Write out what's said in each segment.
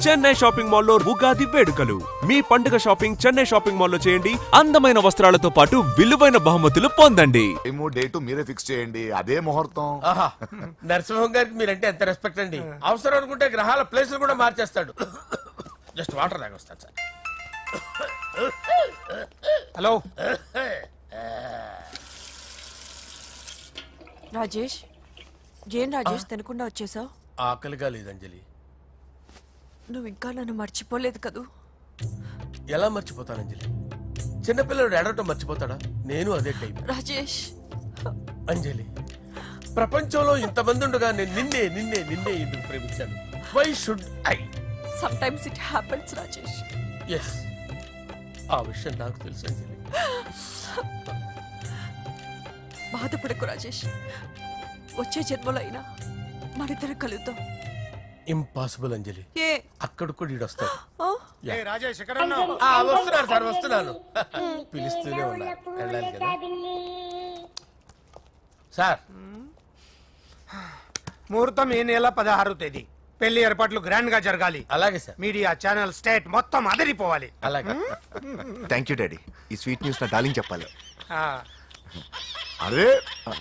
Chennai shopping మాల్లో ఉగాది వేడుకలు. మీ పండుగ షాపింగ్ చెన్నై షాపింగ్ మాల్లో చేయండి. అందమైన వస్త్రాలతో పాటు విలువైన బహుమతులు పొందండి. డేటు మీరే ఫిక్స్ చేయండి, అదే ముహూర్తం. నరసింహం గారికి మీరంటే ఎంత రెస్పెక్ట్ అండి. అవసరం అనుకుంటే గ్రహాల ప్లేసులు కూడా మార్చేస్తాడు. జస్ట్ వాటర్ తాగొస్తాను సార్. హలో రాజేష్, ఏం రాజేష్ తినకుండా వచ్చేసావు? ఆకలిగా లేదు అంజలి. నువ్వు ఇంకా నన్ను మర్చిపోలేదు కదూ? ఎలా మర్చిపోతాను అంజలి? చిన్నపిల్లడు ఏడవటం మర్చిపోతాడా? నేను అదే టైప్. రాజేష్, అంజలి, ప్రపంచంలో ఇంతమంది ఉండగా నేను నిన్నే నిన్నే నిన్నే ఎందుకు ప్రేమించాను? Why should I? Sometimes it happens Rajesh. Yes, ఆ విషయం నాకు తెలుసు అంజలి. బాధపడకు రాజేష్, వచ్చే జన్మలో అయినా మరిద్దరు కలుద్దాం. ఇంపాసిబుల్ అంజలి. ఏ అక్కడ కూడా ఈడు వస్తాడు. ఏ రాజేష్ ఎక్కడ ఉన్నావు? వస్తున్నాను సార్, వస్తున్నాను. పిలుస్తూనే ఉన్నారు, వెళ్ళాలి కదా సార్. ముహూర్తం ఈ నెల 16వ తేదీ. పెళ్లి ఏర్పాట్లు గ్రాండ్ గా జరగాలి. అలాగే సార్. మీడియా ఛానల్ స్టేట్ మొత్తం అదిరిపోవాలి. అలాగే. Thank you daddy. ఈ స్వీట్ న్యూస్ నా డార్లింగ్ చెప్పాలి. అరే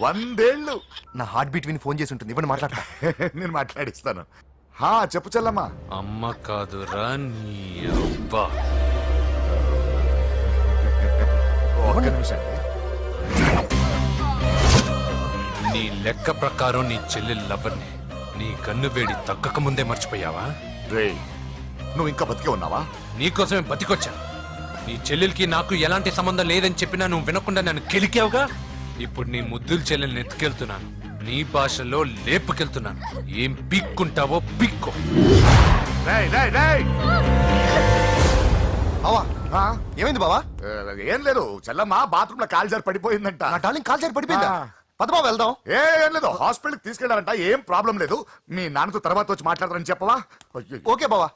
100 ఏళ్ళు. నా హార్ట్ బీట్ విని ఫోన్ చేసి ఉంటుంది, ఇవ్వండి మాట్లాడతా. నేను మాట్లాడిస్తాను. చెప్పు చెల్లమ్మా. అమ్మ కాదురా నీ అబ్బా. ఒక్క నిమిషం. నీ లెక్క ప్రకారం నీ చెల్లెలు లవ్వర్ని నీ కన్ను వేడి తగ్గక ముందే మర్చిపోయావా? రే, నువ్వు ఇంకా బతికే ఉన్నావా? నీకోసమే బతికొచ్చా. నీ చెల్లెలకి నాకు ఎలాంటి సంబంధం లేదని చెప్పినా నువ్వు వినకుండా నన్ను కెలికావుగా. ఇప్పుడు నీ ముద్దుల చెల్లెల్ని ఎత్తుకెళ్తున్నాను, నీ భాషలో లేపుకెళ్తున్నాను. ఏం పీక్కుంటావో పీక్కో. రేయ్ రేయ్ రేయ్. బావా, ఏమైంది బావా? ఏం లేదు, చెల్లమ్మ బాత్రూమ్ లో కాలు జారి పడిపోయిందంట. నా డార్లింగ్ కాల్ చేరి పడిపోయిందా? పద బావ వెళ్దాం. ఏం లేదు, హాస్పిటల్కి తీసుకెళ్లారంట. ఏం ప్రాబ్లం లేదు. మీ నాన్నతో తర్వాత వచ్చి మాట్లాడతారని చెప్పవా? ఓకే బావా.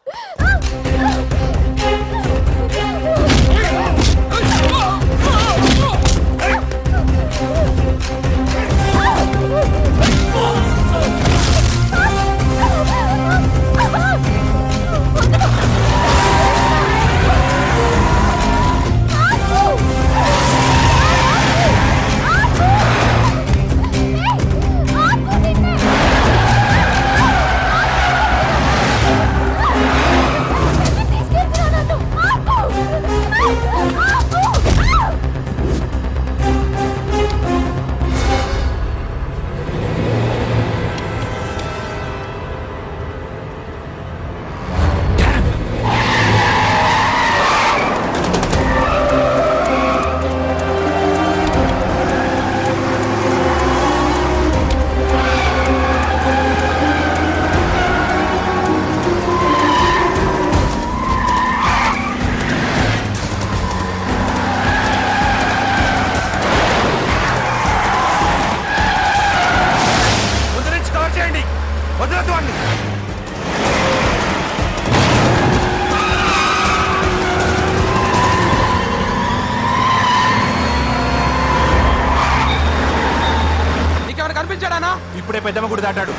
కనిపించాడానా? ఇప్పుడే పెద్దమ్మ గుడి దాటాడు.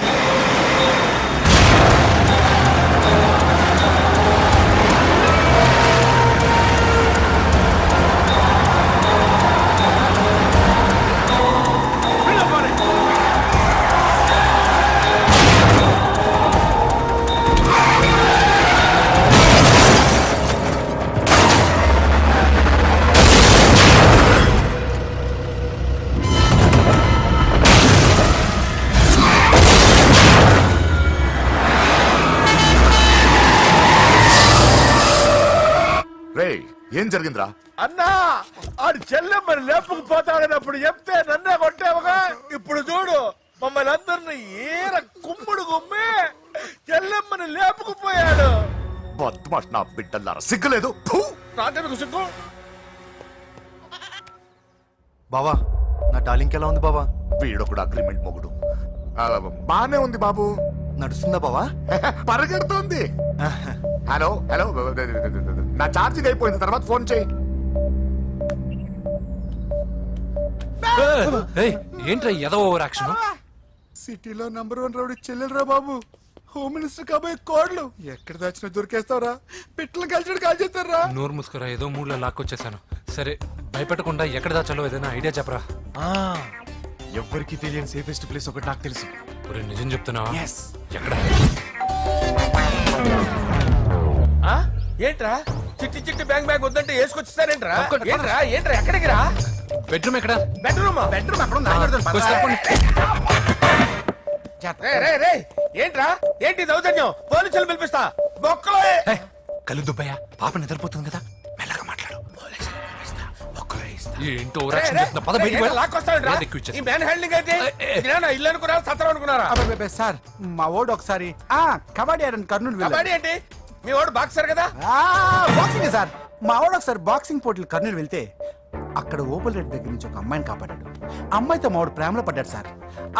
ఏం జరిగిందిరా? అన్నా, ఆడు చెల్లెమ్మని లేపుకుపోతాడనప్పుడు చెప్తే నన్నే కొట్టావుగా. ఇప్పుడు చూడు, మమ్మల్ని అందరిని ఏర కుమ్ముడు కుమ్మి చెల్లెమ్మని లేపుకుపోయాడు. బద్మాష్ నా బిడ్డల్లారా, సిగ్గులేదు? నాకెందుకు సిగ్గు? బావా, నా డార్లింగ్ ఎలా ఉంది బావా? వీడొకడు అగ్రిమెంట్ మొగుడు. బానే ఉంది బాబు. నడుస్తుందా బావా? పరిగెడుతుంది. హలో హలో, నా ఛార్జింగ్ అయిపోయింది, తర్వాత ఫోన్ చేయి. ఏంట్రా ఎదవ ఓవర్ యాక్షన్? సిటీలో నంబర్ 1 రౌడీ చెల్లెలరా బాబు. హోమ్ మినిస్టర్ కాబోయే కోడ్లు ఎక్కడ దాచినా దొరికేస్తావురా పిట్టలు కలిసి కాల్ చేస్తారా నోరు ముసుకురా, ఏదో మూడ్లో లాక్కొచ్చేసాను. సరే, భయపెట్టకుండా ఎక్కడ దాచాలో ఏదైనా ఐడియా చెప్పరా. ఎవ్వరికి తెలియని సేఫెస్ట్ ప్లేస్ ఒకటి నాకు తెలుసు. ఒరే, నిజం చెప్తున్నావా? ఎక్కడ? ఆ? ఏంట్రా చిట్టి చిట్టి బ్యాంగ్ బ్యాంగ్ వద్దంటే వేసుకొచ్చిస్తారేంట్రా? ఏంట్రా ఎక్కడికి రా? బెడ్రూమ్ ఎక్కడ? బెడ్రూమ్ అక్కడ ఉంది, ఆగడుతుంది, పద. కొంచెం తప్పండి. రే ఏంట్రా ఏంటి దౌర్జన్యం? పోలీసులు పిలిపిస్తా బొక్కలో ఏయ్, కళ్ళు దుబ్బయ్యా, పాప నిద్రపోతుంది కదా, మెల్లగా మాట్లాడు. ఏంటో ఓవరాక్షన్ చేస్తున్నా. పద బయటికి వెళ్ళు. లాక్కొస్తావేంట్రా? లేదు, ఎక్కువ ఈ ఇచ్చేస్తా. మ్యాన్ హ్యాండ్లింగ్ అయితే ఇదేనా ఇల్లు అనుకున్నారా సత్రం అనుకున్నారా? అబ్బబ్బబ్బే, సార్ మా ఓడు ఒకసారి కబడ్డీ ఆడని కర్నూలు వెళ్ళాడు. కబడ్డీ ఏంటి మీ వాడు బాక్సర్ కదా? బాక్సింగ్ సార్, మా వాడు ఒకసారి బాక్సింగ్ పోటీలు కర్నూలు వెళ్తే అక్కడ ఓపెల్ రెడ్డి దగ్గర నుంచి ఒక అమ్మాయిని కాపాడాడు. అమ్మాయితో మా వాడు ప్రేమలో పడ్డాడు సార్.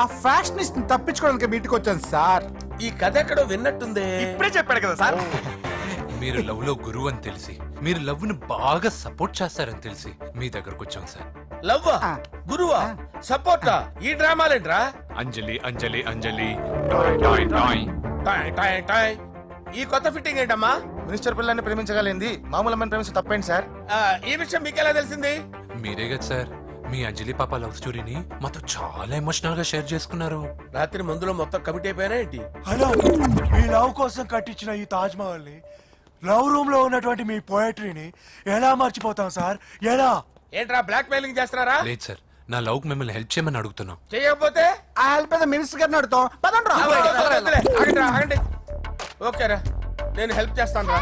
ఆ ఫ్యాషనిస్ట్ తప్పించుకోవడానికి మీటికి వచ్చాను సార్. ఈ కథ ఎక్కడో విన్నట్టుంది. ఇప్పుడే చెప్పాడు కదా సార్. మీరు లవ్ లో గురువు అని తెలిసి, మీరు లవ్ ని బాగా సపోర్ట్ చేస్తారని తెలిసి మీ దగ్గరకు వచ్చాం సార్. లవ్వా గురువా సపోర్టా? ఈ డ్రామాలేంట్రా? అంజలి అంజలి అంజలి టాయ్ టాయ్ టాయ్. టాయ్ టాయ్ టాయ్. ఈ కొత్త ఫిట్టింగ్ ఏంటమ్మా? మినిస్టర్ పిల్లల్ని ప్రేమించగలిగింది మామూలు అమ్మని ప్రేమించి తప్పేంటి సార్? ఈ విషయం మీకెలా తెలిసింది? మీరే కదా సార్ మీ అంజలి పాప లవ్ స్టోరీని మాతో చాలా ఎమోషనల్ గా షేర్ చేసుకున్నారు. రాత్రి మందులో మొత్తం కమిటీ అయిపోయినా ఏంటి? హలో, మీ లవ్ కోసం కట్టించిన ఈ తాజ్ మహల్ ని, లవ్ రూమ్ లో ఉన్నటువంటి మీ పోయట్రీని ఎలా మర్చిపోతాం సార్? ఎలా? ఏంట్రా బ్లాక్ మెయిలింగ్ చేస్తున్నారా? లేదు సార్, నా లవ్ కి మిమ్మల్ని హెల్ప్ చేయమని అడుగుతున్నాం. చేయకపోతే ఆ హెల్ప్ ఏదో మినిస్టర్ గారిని అడుగుతాం. పదండి రా. వద్దులే, ఆగండి రా, ఆగండి. ఓకేరా, నేను హెల్ప్ చేస్తాను రా.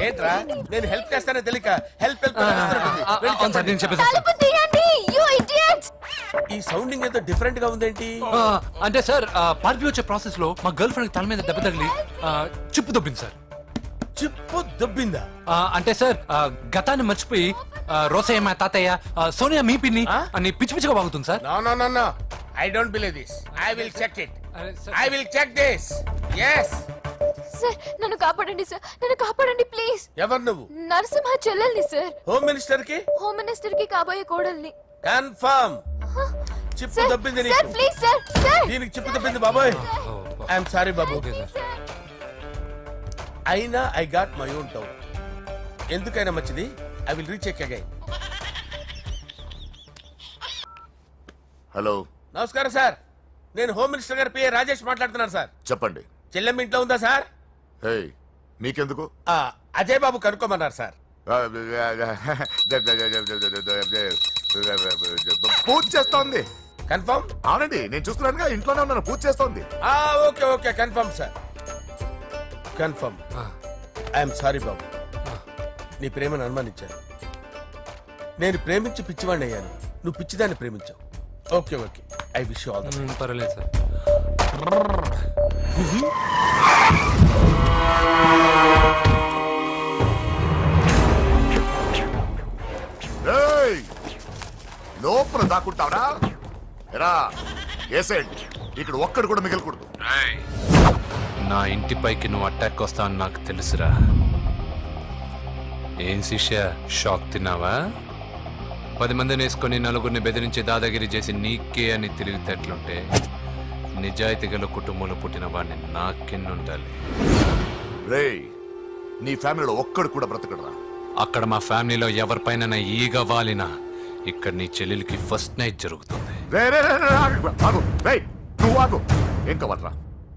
ఏంట్రా నేను హెల్ప్ చేస్తానో తెలియక హెల్ప్ హెల్ప్ అని అరుస్తున్నట్టుంది. వెళ్ళి అవును సార్, నేను చెప్పండి. చెప్పేసి ఈ సౌండింగ్ ఏదో డిఫరెంట్ గా ఉందేంటి? అంటే సార్ పార్టీ వచ్చే ప్రాసెస్ లో మా గర్ల్ ఫ్రెండ్ తల మీద దెబ్బ తగిలి చిప్పు దొబ్బింది సార్. చిప్పు దొబ్బిందా? అంటే సార్ గతాన్ని మర్చిపోయి రోసయ్య తాతయ్య సోనియా మీ పిన్ని అని పిచ్చి పిచ్చిగా వాగుతుంది sir. No I don't believe this. I will check it. అరే sir. I will check this. yes sir నన్ను కాపాడండి సార్, నన్ను కాపాడండి ప్లీజ్. ఎవరు నువ్వు? నరసింహ చెల్లెల్ని సార్, హోమ్ మినిస్టర్ కి హోమ్ మినిస్టర్ కి కాబోయే కోడల్ని. కన్ఫర్మ్ చిప్పు సార్ దొబ్బింది సార్ నీకు. ప్లీజ్ సార్, సార్ దీనికి చిప్పు దొబ్బింది బాబోయ్. ఐఎమ్ సారీ బాబు. Okay sir. అయినా I got my own doubt. ఎందుకైనా మంచిది I will recheck again. Hello నమస్కారం సార్, నేను హోమ్ మినిస్టర్ గారి పిఏ రాజేష్ మాట్లాడుతున్నాను సార్. చెప్పండి. చెల్లెమ్మ ఇంట్లో ఉందా సార్? హే మీకెందుకు? అజయ్ బాబు కనుక్కోమన్నారు సార్. పూజ చేస్తోంది. కన్ఫర్మ్? అవునండి, నేను చూస్తున్నానుగా, ఇంట్లోనే ఉన్నాను, పూజ చేస్తోంది. Okay okay confirm sir, confirm. I'm sorry బాబు, నీ ప్రేమను అనుమానించాను. నేను ప్రేమించి పిచ్చివాడిని అయ్యాను, నువ్వు పిచ్చిదాన్ని ప్రేమించావు. Okay okay, I wish you all the best. పర్వాలేదు సార్. ఏయ్, లోపల దాక్కుంటావరా? ఎరా ఏసెంట్, ఇక్కడ ఒక్కడు కూడా మిగలకూడదు. నా ఇంటిపైకి నువ్వు అటాక్ వస్తావని నాకు తెలుసురా. ఏం శిష్య, షాక్ తిన్నావా? 10 మందిని వేసుకొని నలుగురిని బెదిరించి దాదాగిరి చేసి నీకే అని తిరిగితేట్లుంటే నిజాయితీ గల కుటుంబంలో పుట్టిన వాడిని నాకెన్నుండాలి. రేయ్, నీ ఫ్యామిలీలో ఒక్కడు కూడా బ్రతకడరా. అక్కడ మా ఫ్యామిలీలో ఎవరిపైన ఈగ వాలినా ఇక్కడ నీ చెల్లెలికి ఫస్ట్ నైట్ జరుగుతుంది. రే రే రే రే, ఆగు. రేయ్, నువ్వు ఆగు. ఏం కావాలరా?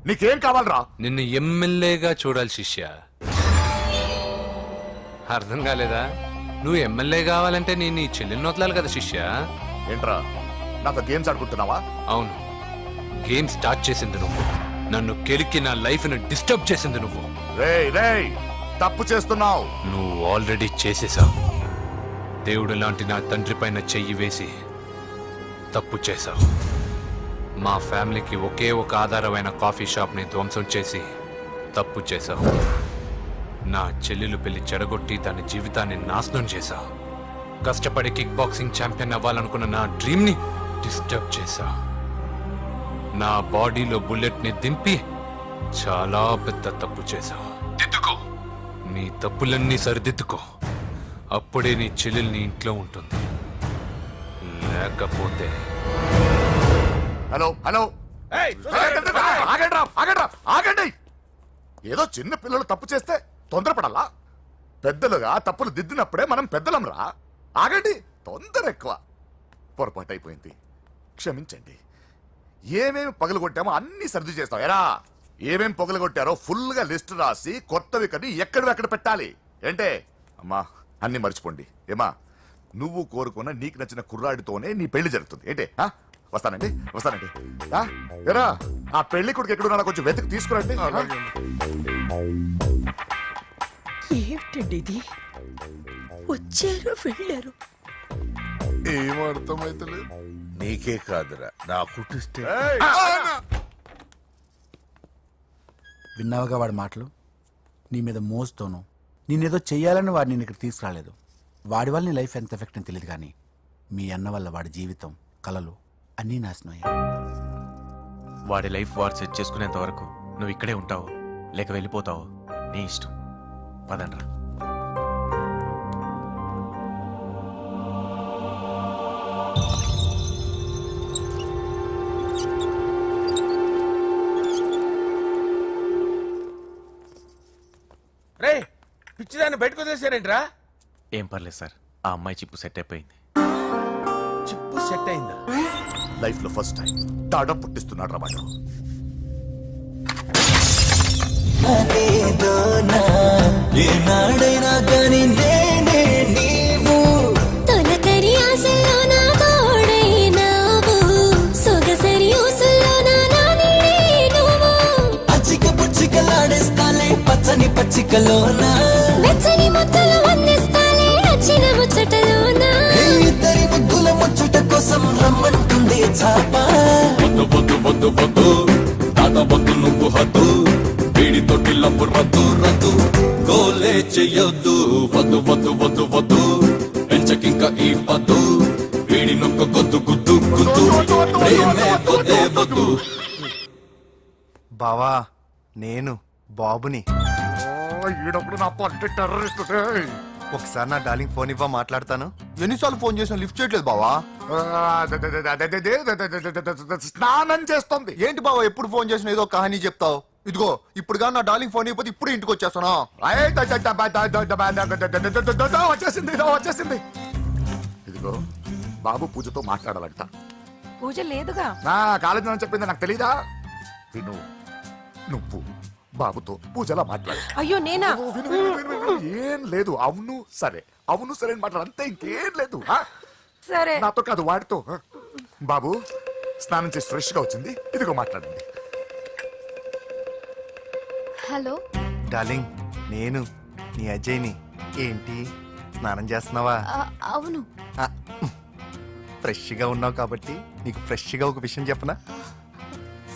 నీకేం కావాలరా? నిన్ను ఎమ్మెల్యేగా చూడాలి శిష్య. అర్థం కాలేదా? నువ్వు ఎమ్మెల్యే కావాలంటే నేను నీ చెల్లెల్ని వదలాలి కదా శిష్య. ఏంట్రా, నాతో గేమ్స్ ఆడుకుంటున్నావా? అవును, గేమ్ స్టార్ట్ చేసింది నువ్వు, నన్ను కెలికి నా లైఫ్ ను డిస్టర్బ్ చేసింది నువ్వు. రేయ్ రేయ్, తప్పు చేస్తున్నావు. నువ్వు ఆల్రెడీ చేసేసావు. దేవుడు లాంటి నా తండ్రి పైన చెయ్యి వేసి తప్పు చేశావు. మా ఫ్యామిలీకి ఒకే ఒక ఆధారమైన కాఫీ షాప్ ని ధ్వంసం చేసి తప్పు చేశావు. నా చెల్లెలు పెళ్లి చెడగొట్టి దాని జీవితాన్ని నాశనం చేశావు. కష్టపడి కిక్ బాక్సింగ్ ఛాంపియన్ అవ్వాలనుకున్న నా డ్రీమ్ ని డిస్టర్బ్ చేశావు. నా బాడీలో బుల్లెట్ ని దింపి చాలా పెద్ద తప్పు చేశావు. దిద్దుకో, నీ తప్పులన్నీ సరిదిద్దుకో, అప్పుడే నీ చెల్లెలు నీ ఇంట్లో ఉంటుంది. లేకపోతే హలో హలో, ఏయ్, ఆగండి రా, ఆగండి రా, ఆగండి. ఏదో చిన్న పిల్లలు తప్పు చేస్తే తొందరపడాలా? పెద్దలుగా తప్పులు దిద్దినప్పుడే మనం పెద్దలం రా. ఆగండి, తొందర ఎక్కువ. పొరపాటు అయిపోయింది, క్షమించండి. ఏమేమి పగలగొట్టామో అన్ని సర్ది చేస్తాం. ఎరా ఏమేమి పగలగొట్టారో ఫుల్ గా లిస్ట్ రాసి కొత్తవి కని ఎక్కడ పెట్టాలి. ఏంటే అమ్మా, అన్ని మర్చిపోండి. ఏమా, నువ్వు కోరుకున్న నీకు నచ్చిన కుర్రాడితోనే నీ పెళ్లి జరుగుతుంది. ఏంటే వస్తానండి, వస్తానండి. ఎరా ఆ పెళ్లి కొడుకు ఎక్కడున్నా కొంచెం వెతికి తీసుకురండి. ఏమిటండి ఇది? వచ్చారు వెళ్ళారు. ఏం అర్థమైతలేదు. నీకే కాదురా నా కుట్టిస్తే విన్నావుగా వాడి మాటలు. నీ మీద మోజుతోనూ నేనేదో చెయ్యాలని వాడు నేను ఇక్కడ తీసుకురాలేదు. వాడి వల్ల నీ లైఫ్ ఎంత ఎఫెక్ట్ అని తెలియదు, కానీ మీ అన్న వల్ల వాడి జీవితం, కలలు అన్నీ నాశనం అయ్యాయి. వాడి లైఫ్ వాడు సెట్ చేసుకునేంత వరకు నువ్వు ఇక్కడే ఉంటావు లేక వెళ్ళిపోతావు, నీ ఇష్టం. పదండ్రా. రే పిచ్చిదాన్ని బయటకు వదిలేసారేంట్రా? ఏం పర్లేదు సార్, ఆ అమ్మాయి చిప్పు సెట్ అయిపోయింది. చిప్పు సెట్ అయిందా? లైఫ్ లో ఫస్ట్ టైం తాడం పుట్టిస్తున్నాడు రమాట. తొలకరి ఆశల్లో నా తోడైనావు, సొగసరి ఊసుల్లో నా నానిడే నువ్వు. పచ్చని పచ్చికలోనా వెచ్చని ముద్దలు అందిస్తాలే నచ్చిన ముచ్చటలోనా. ఇద్దరి ముద్దుల ముచ్చుట కోసం రమ్మంటుంది చాప. వద్దు వద్దు వద్దు వద్దు తాత వద్దు నువ్వు హద్దు, వీడి తోటి లవ్వు రద్దు రద్దు, గోలే చెయ్యొద్దు. వద్దు వద్దు వద్దు వద్దు పెంచకింక ఈ పద్దు, వీడి నొక్క గొద్దు గుద్దు గుద్దు, ప్రేమే వద్దే వద్దు. బావా, నేను బాబుని. ఈడప్పుడు నా పంట టెర్రరిస్ట్. ఒకసారి నా డార్లింగ్ ఫోన్ ఇవ్వ, మాట్లాడతాను. ఎన్నిసార్లు ఫోన్ చేసినా లిఫ్ట్ చేయట్లేదు బావా. స్నానం చేస్తుంది. ఏంటి బావా, ఎప్పుడు ఫోన్ చేసినా ఏదో కహానీ చెప్తావు. ఇదిగో ఇప్పుడు కానీ నా డార్లింగ్ ఫోన్ అయిపోతే ఇప్పుడు ఇంటికి వచ్చేస్తాను. వచ్చేసింది, వచ్చేసింది. ఇదిగో బాబు పూజతో మాట్లాడాలంట. పూజ లేదుగా. నా కాలేజీ అని చెప్పింది నాకు తెలీదా? విను, నువ్వు బాబుతో పూజలా మాట్లాడు. అయ్యో నేనా? విను, విను, విను, విను. ఏం లేదు. అవును సరే, అవును సరే అని మాట్లాడు, అంతే, ఇంకేం లేదు. సరే. నాతో కాదు, వాడితో. బాబు స్నానం చేసి ఫ్రెష్ గా వచ్చింది, ఇదిగో మాట్లాడండి. హలో డార్లింగ్, నేను నీ అజయ్ని. ఏంటి స్నానం చేస్తున్నావా? అవును. ఫ్రెష్ గా ఉన్నావు కాబట్టి నీకు ఫ్రెష్ గా ఒక విషయం చెప్పనా?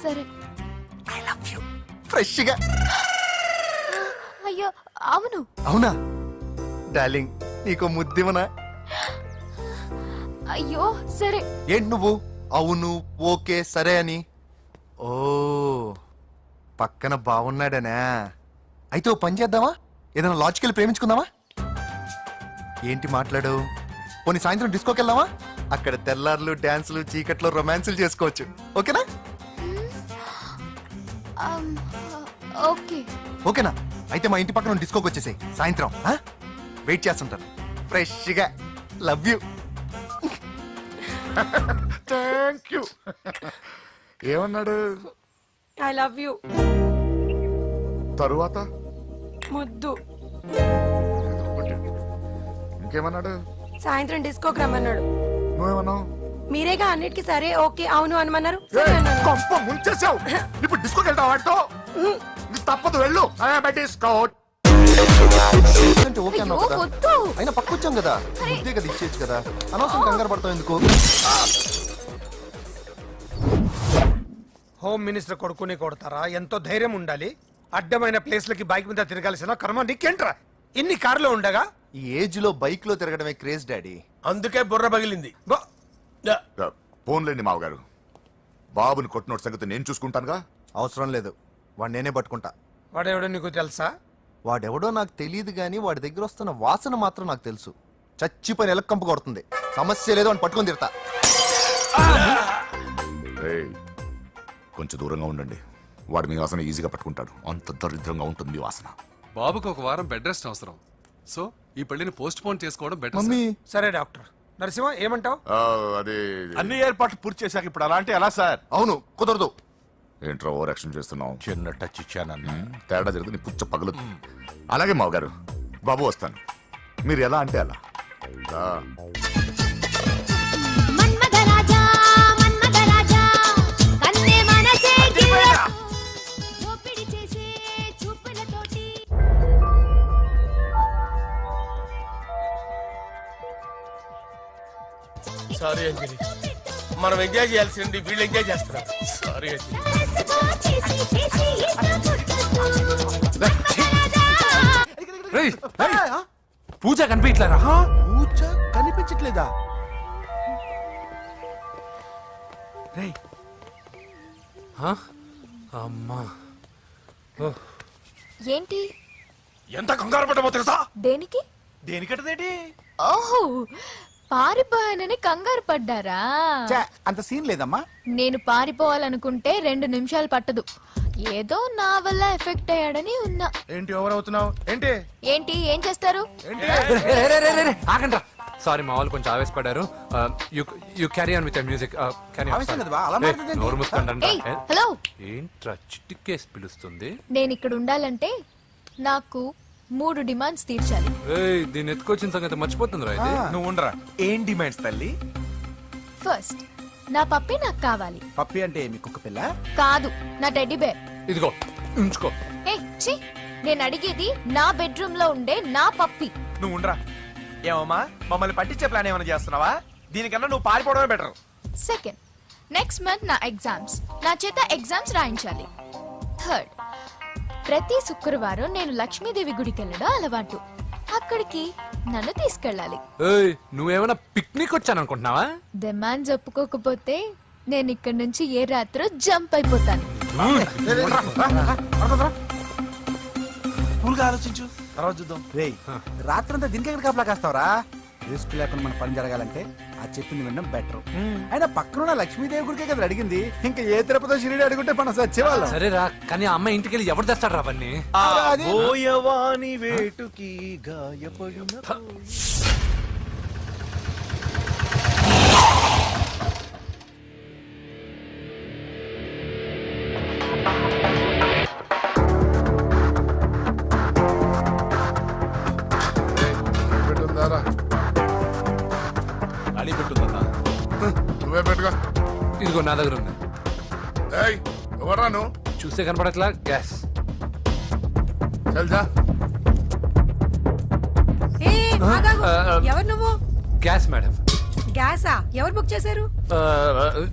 సరే. I love you. ఫ్రెష్ గా. అయ్యో అవును. అవునా డార్లింగ్, నీకు ముద్దివనా? అయ్యో సరే. ఏంటి నువ్వు అవును ఓకే సరే అని? ఓ, పక్కన బాగున్నాడనా? అయితే ఓ పని చేద్దామా, ఏదైనా లాజికల్ ప్రేమించుకుందామా? ఏంటి మాట్లాడు? పోనీ సాయంత్రం డిస్కోకి వెళ్దామా? అక్కడ తెల్లార్లు డాన్సులు చీకట్లో రొమాన్సులు చేసుకోవచ్చు. ఓకేనా? ఓకే. ఓకేనా? అయితే మా ఇంటి పక్కన డిస్కోకి వచ్చేసాయి సాయంత్రం. వెయిట్ చేస్తుంటాను ఫ్రెష్గా. Love you. Thank you. ఏమన్నాడు? I love you. తరువాత ముద్దు. ఇంకేమన్నాడు? సాయంత్రం డిస్కోకి రమ్మన్నాడు. నువ్వేమన్నావు? మీరేగా అన్నిటికీ సరే ఓకే అవును అనమన్నారు. సరే అన్నాను. కొంప ముంచేసావు. ఇప్పుడు డిస్కోకి వెళ్తావు వాడితో? తప్పదు, వెళ్ళు. డిస్కో అంటే ఓకే అన్నావు కదా, వద్దు. అయినా పక్కొచ్చాం కదా, ముద్దే కదా ఇచ్చేయచ్చు కదా, అనవసరం కంగారు పడతావు ఎందుకు? హోమ్ మినిస్టర్ కొడుకుని కొడతారా? ఎంతో ధైర్యం ఉండాలి. అడ్డమైన ప్లేస్లకి బైక్ మీద తిరగాల్సిన కర్మ నీకేంట్రా? ఇన్ని కార్లో ఉండగా ఈ ఏజ్ లో బైక్ లో తిరగడమే క్రేజ్ డాడీ. అందుకే బుర్ర పగిలింది. ఫోన్లేండి మావగారు, బాబుని కొట్టినోటి సంగతి నేను చూసుకుంటానుగా. అవసరం లేదు, వాడు నేనే పట్టుకుంటా. వాడెవడో నీకు తెలుసా? వాడెవడో నాకు తెలియదు కానీ వాడి దగ్గర వస్తున్న వాసన మాత్రం నాకు తెలుసు. చచ్చిపోయిన ఎలక్కంపు కొడుతుంది. సమస్య లేదు అని పట్టుకొని తిడతా. కొంచెం దూరంగా ఉండండి. వాడు మీ వాసన ఈజీగా పట్టుకుంటాడు. అంత దరిద్రంగా ఉంటుంది మీ వాసన. బాబుకి ఒక వారం బెడ్ రెస్ట్ అవసరం. సో ఈ పెళ్లిని పోస్ట్ పోన్ చేసుకోవడం బెటర్. మమ్మీ సరే డాక్టర్ నరసింహ ఏమంటావు? అదే అన్ని ఏర్పాట్లు పూర్తి చేశాక ఇప్పుడు అలాంటి ఎలా సార్? అవును కుదరదు. ఏంట్రా ఓవర్ యాక్షన్ చేస్తున్నావు? చిన్న టచ్ ఇచ్చానన్న. తేడా జరిగితే నీ పుచ్చ పగలు. అలాగే మావగారు, బాబు వస్తాను. మీరు ఎలా అంటే అలా. రా. మన్మథరాజా మన్మథరాజా కన్నే మనసే దోపిడి చేసే చూపులతోటి సారీ అంజలి, మనం ఎంజాయ్ చేయాల్సింది వీళ్ళు ఎంజాయ్ చేస్తున్నారు. సారీ అంజలి. చేసి చేసి రేయ్, పూజ కనిపించలేరా? పూజ కనిపించట్లేదా? రేయ్ హ? అమ్మా ఏంటి ఎంత కంగారు పడ్డమో తెలుసా? దేనికి? దేనికట్టదేటి? ఓహో పారిపోయానని కంగారు పడ్డారా? ఛే, అంత సీన్ లేదమ్మా. నేను పారిపోవాలనుకుంటే 2 నిమిషాలు పట్టదు. ఏదో నా వల్ల ఎఫెక్ట్ అయ్యాడని ఉన్నా. ఏంటి ఓవర్ అవుతున్నావు? ఏంటి ఏంటి ఏం చేస్తారు? ఆగండ్రా. సారీ, మా వాళ్ళు కొంచెం ఆవేశపడ్డారు. You carry on with music. ఆవేశం కదా బా, అలా మాట్లాడేదేంటి? నోరు మూసుకోండి. ఏయ్ హలో, ఏంట్రా చిటికేసి పిలుస్తుంది? నేను ఇక్కడ ఉండాలంటే నాకు 3 డిమాండ్స్ తీర్చాలి. ఏయ్, దీన్ని ఎత్తుకొచ్చిన సంగతి మర్చిపోతుందిరా ఇది. నువ్వు ఉండరా. ఏం డిమాండ్స్ తల్లి? ఫస్ట్, నా పప్పి నాకు కావాలి. పప్పి అంటే మీ కుక్క పిల్ల? కాదు, నా టెడ్డీ బేర్. ఇదిగో ఉంచుకో. ఛీ, నేను అడిగేది నా బెడ్రూమ్ లో ఉండే నా పప్పి. నువ్వు ఉండరా. ఏమమ్మా మమ్మల్ని పట్టించే ప్లాన్ ఏమైనా చేస్తున్నావా? దీనికన్నా నువ్వు పారిపోవడమే బెటర్. సెకండ్, నెక్స్ట్ మంత్ నా ఎగ్జామ్స్, నా చేత ఎగ్జామ్స్ రాయించాలి. థర్డ్, ప్రతి శుక్రవారం నేను లక్ష్మీదేవి గుడికి వెళ్ళడం అలవాటు. అక్కడికి నన్ను తీసుకెళ్ళాలి. ఏయ్, నువ్వేమైనా పిక్నిక్ వచ్చాను అనుకుంటున్నావా? డిమాండ్స్ ఒప్పుకోకపోతే నేను ఇక్కడి నుంచి ఏ రాత్రో జంప్ అయిపోతాను. కూల్గా ఆలోచించు, తర్వాత చూద్దాం. రేయ్ రాత్రంతా దీనికి ఎక్కడ కాపలా కాస్తావరా? రిస్క్ లేకుండా మన పని జరగాలంటే ఆ చెప్పింది వినడం బెటర్. అయినా పక్కన లక్ష్మీదేవి గుడికే కదా అడిగింది. ఇంకా ఏ తిరుపతి షిరిడి అడుగుంటే మనం సచ్చేవాళ్ళం. సరేరా, కానీ ఆ అమ్మాయి ఇంటికి వెళ్ళి ఎవరు తెస్తాడు అవన్నీ? బోయవాని వేటుకి గాయపడిన అడి పెట్టుందన్నా. నువ్వే పెట్టుకో. ఇదిగో నా దగ్గర ఉంది. ఏయ్, ఎవరా నువ్వు? చూస్తే కనపడట్లా? గ్యాస్. చల్జా. ఎవరు నువ్వు? Gas madam. గ్యాసా? ఎవరు బుక్ చేశారు?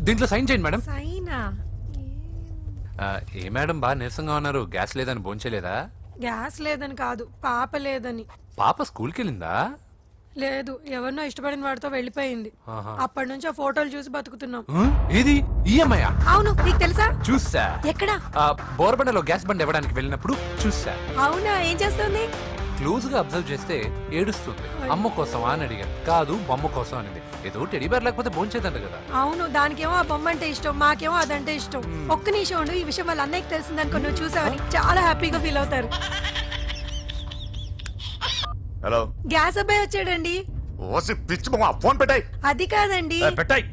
దీంట్లో సైన్ చేయండి మేడం. సైనా? ఏ మేడం బాగా నీరసంగా ఉన్నారు? గ్యాస్ లేదని భోంచలేదా? గ్యాస్ లేదని కాదు, పాప లేదని. పాప స్కూల్కి వెళ్ళిందా? లేదు, ఎవరినో ఇష్టపడిన వాడితో వెళ్ళిపోయింది. ఆహా. అప్పటి నుంచి ఆ ఫోటోలు చూసి బతుకుతున్నాం. ఏది ఈఎంఐ? అవును, నీకు తెలుసా? చూసా. ఎక్కడ? బోర్బండలో గ్యాస్ బండ్ ఇవ్వడానికి వెళ్ళినప్పుడు చూసా. అవునా, ఏం చేస్తుంది? క్లోజ్ గా అబ్జర్వ్ చేస్తే ఏడుస్తుంది. అమ్మ కోసం అని అడిగాను. కాదు, బొమ్మ కోసం అనింది. ఏదో టెడీ బేర్ లేకపోతే భోంచేదంట కదా. అవును, దానికేమో ఆ బొమ్మ అంటే ఇష్టం, మాకేమో అదంటే ఇష్టం. ఒక్క నిమిషం ఉండు, ఈ విషయం వాళ్ళ అన్నయ్యకి తెలిసిందనుకో, నువ్వు చూసావని చాలా హ్యాపీగా ఫీల్ అవుతారు. హలో, గ్యాస్ అబ్బాయి వచ్చాడండి. ఓసి పిచ్చి బొమ్మ, ఫోన్ పెట్టాయి. అది కాదండి. పెట్టాయి.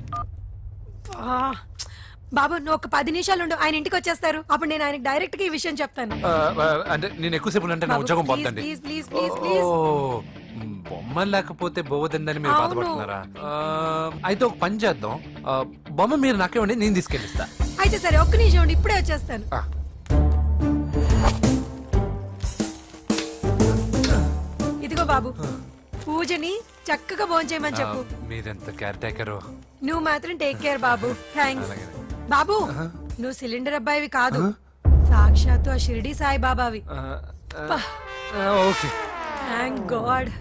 ఆ, బాబు నువ్వు ఒక 10 నిమిషాలు ఉండు, ఆయన ఇంటికి వచ్చేస్తారు. అప్పుడు నేను ఆయనకి డైరెక్ట్ గా ఈ విషయం చెప్తాను. అంటే నేను ఎక్కువసేపు అంటే నా ఉద్యోగం పోతుంది. Please please please please. బొమ్మ లేకపోతే బోవదందని మీరు అవును. బాధపడుతున్నారా? అయితే ఒక పని చేద్దాం. బొమ్మ మీరు నాకేమండి, నేను తీసుకెళ్ళిస్తా. అయితే సరే, ఒక్క నిమిషం ఉండి ఇప్పుడే వచ్చేస్తాను. ఇదిగో బాబు, పూజని చక్కగా భోంచేయమని చెప్పు. మీరెంత కేర్ టేకరు. నువ్వు మాత్రం టేక్ కేర్ బాబు. థ్యాంక్స్ బాబు. నువ్వు సిలిండర్ అబ్బాయివి కాదు, సాక్షాత్తు ఆ షిరిడి సాయి బాబావి. ఓకే. Thank God.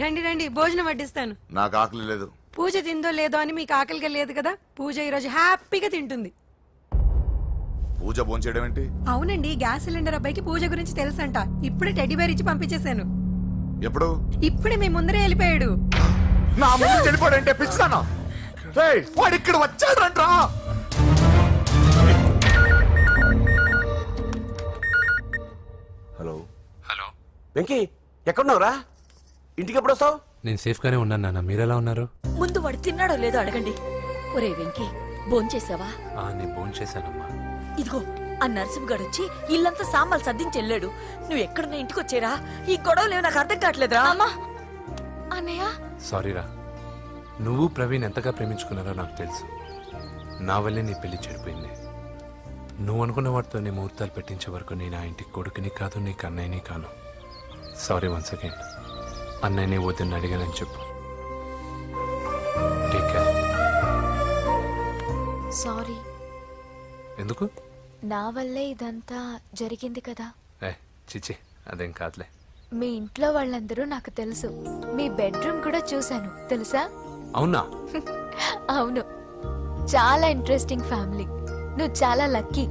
రండి రండి, భోజనం వడ్డిస్తాను. నాకు ఆకలి లేదు. పూజ తిందో లేదో అని మీకు ఆకలిగా లేదు కదా, పూజ ఈరోజు హ్యాపీగా తింటుంది. పూజ భోంచేయడం ఏంటి? అవునండి, గ్యాస్ సిలిండర్ అబ్బాయికి పూజ గురించి తెలుసంట. ఇప్పుడే టెడ్డీ బేర్ ఇచ్చి పంపించేశాను. ఎప్పుడు? ఇప్పుడే మీ ముందరే వెళ్ళిపోయాడు. నా ముందు వెళ్ళిపోయాడంటే పిచ్చిదానా? రేయ్, వాడు ఇక్కడ వచ్చాడంట్రా. హలో హలో, వెంకీ, ఎక్కడున్నావురా? ఇంటికి ఎప్పుడు వస్తావు? నేను సేఫ్ గానే ఉన్నాను నాన్న, మీరెలా ఉన్నారు? ముందు వాడు తిన్నాడో లేదో అడగండి. ఒరే వెంకీ, భోంచేసావా? నేను ఫోన్ చేశానమ్మా. ఇదిగో ఆ నరసింహగాడు వచ్చి ఇల్లంతా సామాన్లు సర్దించి వెళ్ళాడు. నువ్వు ఎక్కడున్నా ఇంటికి వచ్చేరా. ఈ గొడవలేవు నాకు అర్థం కావట్లేదురా. అమ్మా అన్నయ్య, సారీరా, నువ్వు ప్రవీణ్ ఎంతగా ప్రేమించుకున్నారో నాకు తెలుసు. నా వల్లే నీ పెళ్లి చెడిపోయింది. నువ్వు అనుకున్న వాటితో నీ ముహూర్తాలు పెట్టించే వరకు నేను ఆ ఇంటికి కొడుకుని కాదు, నీకు అన్నయ్యని కాను. Sorry once again. అన్నయ్యని వద్దని అడిగానని చెప్పు. Take care. సారీ. ఎందుకు? నా వల్లే ఇదంతా జరిగింది కదా. చిచి, అదేం కాదులే. మీ ఇంట్లో వాళ్ళందరూ నాకు తెలుసు. మీ బెడ్రూమ్ కూడా చూశాను, తెలుసా? అవునా? అవును, చాలా ఇంట్రెస్టింగ్ ఫ్యామిలీ. నువ్వు చాలా లక్కీ.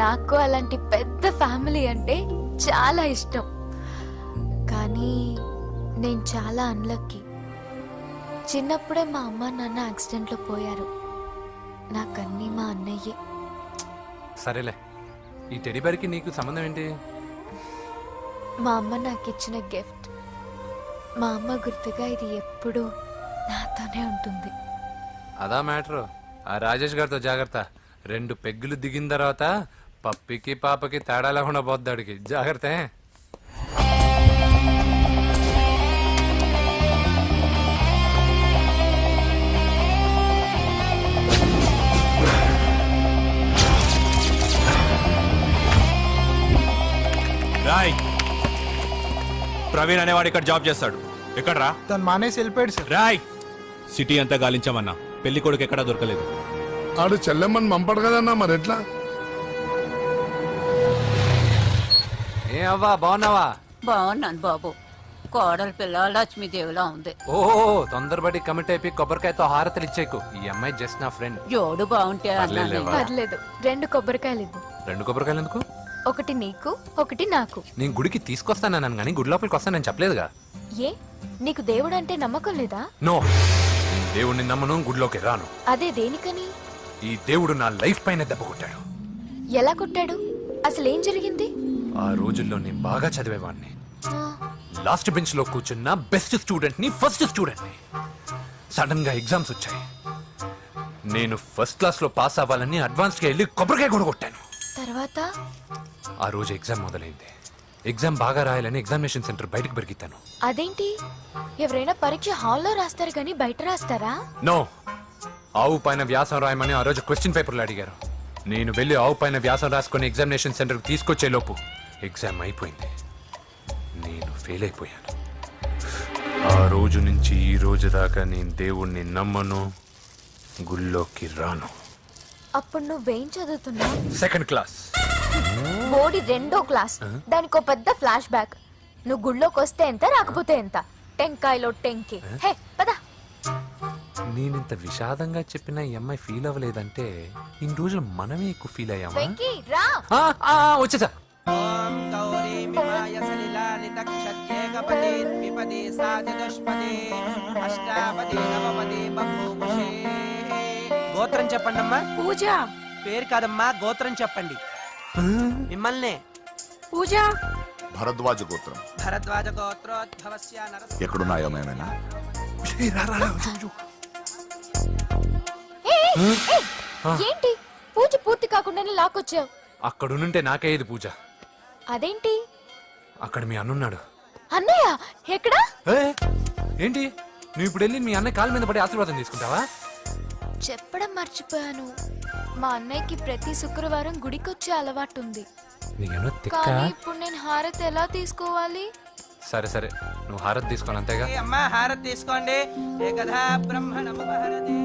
నాకు అలాంటి పెద్ద ఫ్యామిలీ అంటే చాలా ఇష్టం. కానీ నేను చాలా అన్లక్కీ. చిన్నప్పుడే మా అమ్మ నాన్న యాక్సిడెంట్లో పోయారు. నాకన్నీ మా అన్నయ్యే. సరేలే, ఈ టెడీబేర్కి నీకు సంబంధం ఏంటి? మా అమ్మ నాకు ఇచ్చిన గిఫ్ట్. మా అమ్మ గుర్తుగా ఇది ఎప్పుడూ నాతోనే ఉంటుంది. అదా మ్యాటరు. ఆ రాజేష్ గారితో జాగ్రత్త. 2 పెగ్గులు దిగిన తర్వాత పప్పికి పాపకి తేడా లేకుండా పోద్దాడికి. జాగ్రత్త. రాయ్, ప్రవీణ్ అనేవాడు ఇక్కడ జాబ్ చేస్తాడు. ఎక్కడ్రా? తను మానేసి వెళ్ళిపోయాడు సార్. రాయ్, సిటీ అంతా గాలించామన్నా, పెళ్లి కొడుకు ఎక్కడా దొరకలేదు. ఆడు చెల్లెమ్మని పంపడు కదన్నా, మరి ఎట్లా? ఏ అవ్వా, బాగున్నావా? బాగున్నాను బాబు. కోడలి పిల్ల లక్ష్మీదేవిలా ఉంది. ఓ, తొందరపడి కమిట్ అయిపోయి కొబ్బరికాయతో హారతలు ఇచ్చేకు. ఈ అమ్మాయి జస్ట్ నా ఫ్రెండ్. జోడు బాగుంటే పర్లేదులేవా? పర్లేదు, 2 కొబ్బరికాయలు ఇవ్వు. 2 కొబ్బరికాయలు ఎందుకు? ఒకటి నీకు, ఒకటి నాకు. నేను గుడికి తీసుకొస్తానన్నాను కానీ గుడి లోపలికి వస్తానని చెప్పలేదుగా. ఏ, నీకు దేవుడు అంటే నమ్మకం లేదా? నో, నేను దేవుడిని నమ్మను, గుడిలోకి రాను. అదే దేనికని? ఈ దేవుడు నా లైఫ్ పైన దెబ్బ కొట్టాడు. ఎలా కొట్టాడు? అసలు ఏం జరిగింది? ఆ రోజుల్లో నేను బాగా చదివేవాడిని. ఆ, లాస్ట్ బెంచ్ లో కూర్చున్న బెస్ట్ స్టూడెంట్ ని, ఫస్ట్ స్టూడెంట్ ని. సడన్ గా ఎగ్జామ్స్ వచ్చాయి. నేను ఫస్ట్ క్లాస్ లో పాస్ అవ్వాలని అడ్వాన్స్ గా వెళ్ళి కొబ్బరికాయ కూడా కొట్టాను. తర్వాత? ఆ రోజు ఎగ్జామ్ మొదలైంది. ఎగ్జామ్ బాగా రాయాలని ఎగ్జామినేషన్ సెంటర్ బయటకు పెరిగితాను. అదేంటి, ఎవరైనా పరీక్ష హాల్లో రాస్తారు కానీ బయట రాస్తారా? నో, ఆవు పైన వ్యాసం రాయమని ఆ రోజు క్వశ్చన్ పేపర్లు అడిగారు. నేను వెళ్ళి ఆవు పైన వ్యాసం రాసుకొని ఎగ్జామినేషన్ సెంటర్కి తీసుకొచ్చే లోపు ఎగ్జామ్ అయిపోయింది. నేను ఫెయిల్ అయిపోయాను. ఆ రోజు నుంచి ఈ రోజు దాకా నేను దేవుణ్ణి నమ్మను, గుళ్ళోకి రాను. అప్పుడు నువ్వేం చదువుతున్నావు? Second class. బోడి 2వ క్లాస్. దానికో పెద్ద ఫ్లాష్ బ్యాక్. నువ్వు గుళ్ళోకి వస్తే ఎంత, రాకపోతే ఎంత. టెంకాయలో టెంకి. హే పద. నేనింత విషాదంగా చెప్పిన ఈ అమ్మాయి ఫీల్ అవ్వలేదంటే ఇన్ని రోజులు మనమే ఎక్కువ ఫీల్ అయ్యామా? వెంకీ రా. వచ్చేసా. గోత్రం చెప్పండి అమ్మా. పూజ. పేరు కాదమ్మా, గోత్రం చెప్పండి. మిమ్మల్ని. పూజ. భరద్వాజ గోత్రం. భరద్వాజ గోత్రోద్భవస్య నరసింహ. ఎక్కడున్నాయో మేమైనా? ఏంటి పూజ పూర్తి కాకుండానే లాక్కొచ్చావు? అక్కడుంటే నాకే ఇది పూజ. అదేంటి? అక్కడ మీ అన్నున్నాడు. అన్నయ్య ఎక్కడా? ఏంటి, నువ్వు ఇప్పుడు వెళ్ళి మీ అన్నయ్య కాళ్ళ మీద పడి ఆశీర్వాదం తీసుకుంటావా? చెప్పడం మర్చిపోయాను. మా అన్నయ్యకి ప్రతి శుక్రవారం గుడికొచ్చే అలవాటు ఉంది. నీకేమో తిక్క. కానీ ఇప్పుడు నేను హారతి ఎలా తీసుకోవాలి? సరే సరే, నువ్వు హారతి తీసుకోను అంతేగా. అమ్మా హారతి తీసుకోండి. ఏకదా బ్రహ్మణముపహరతి.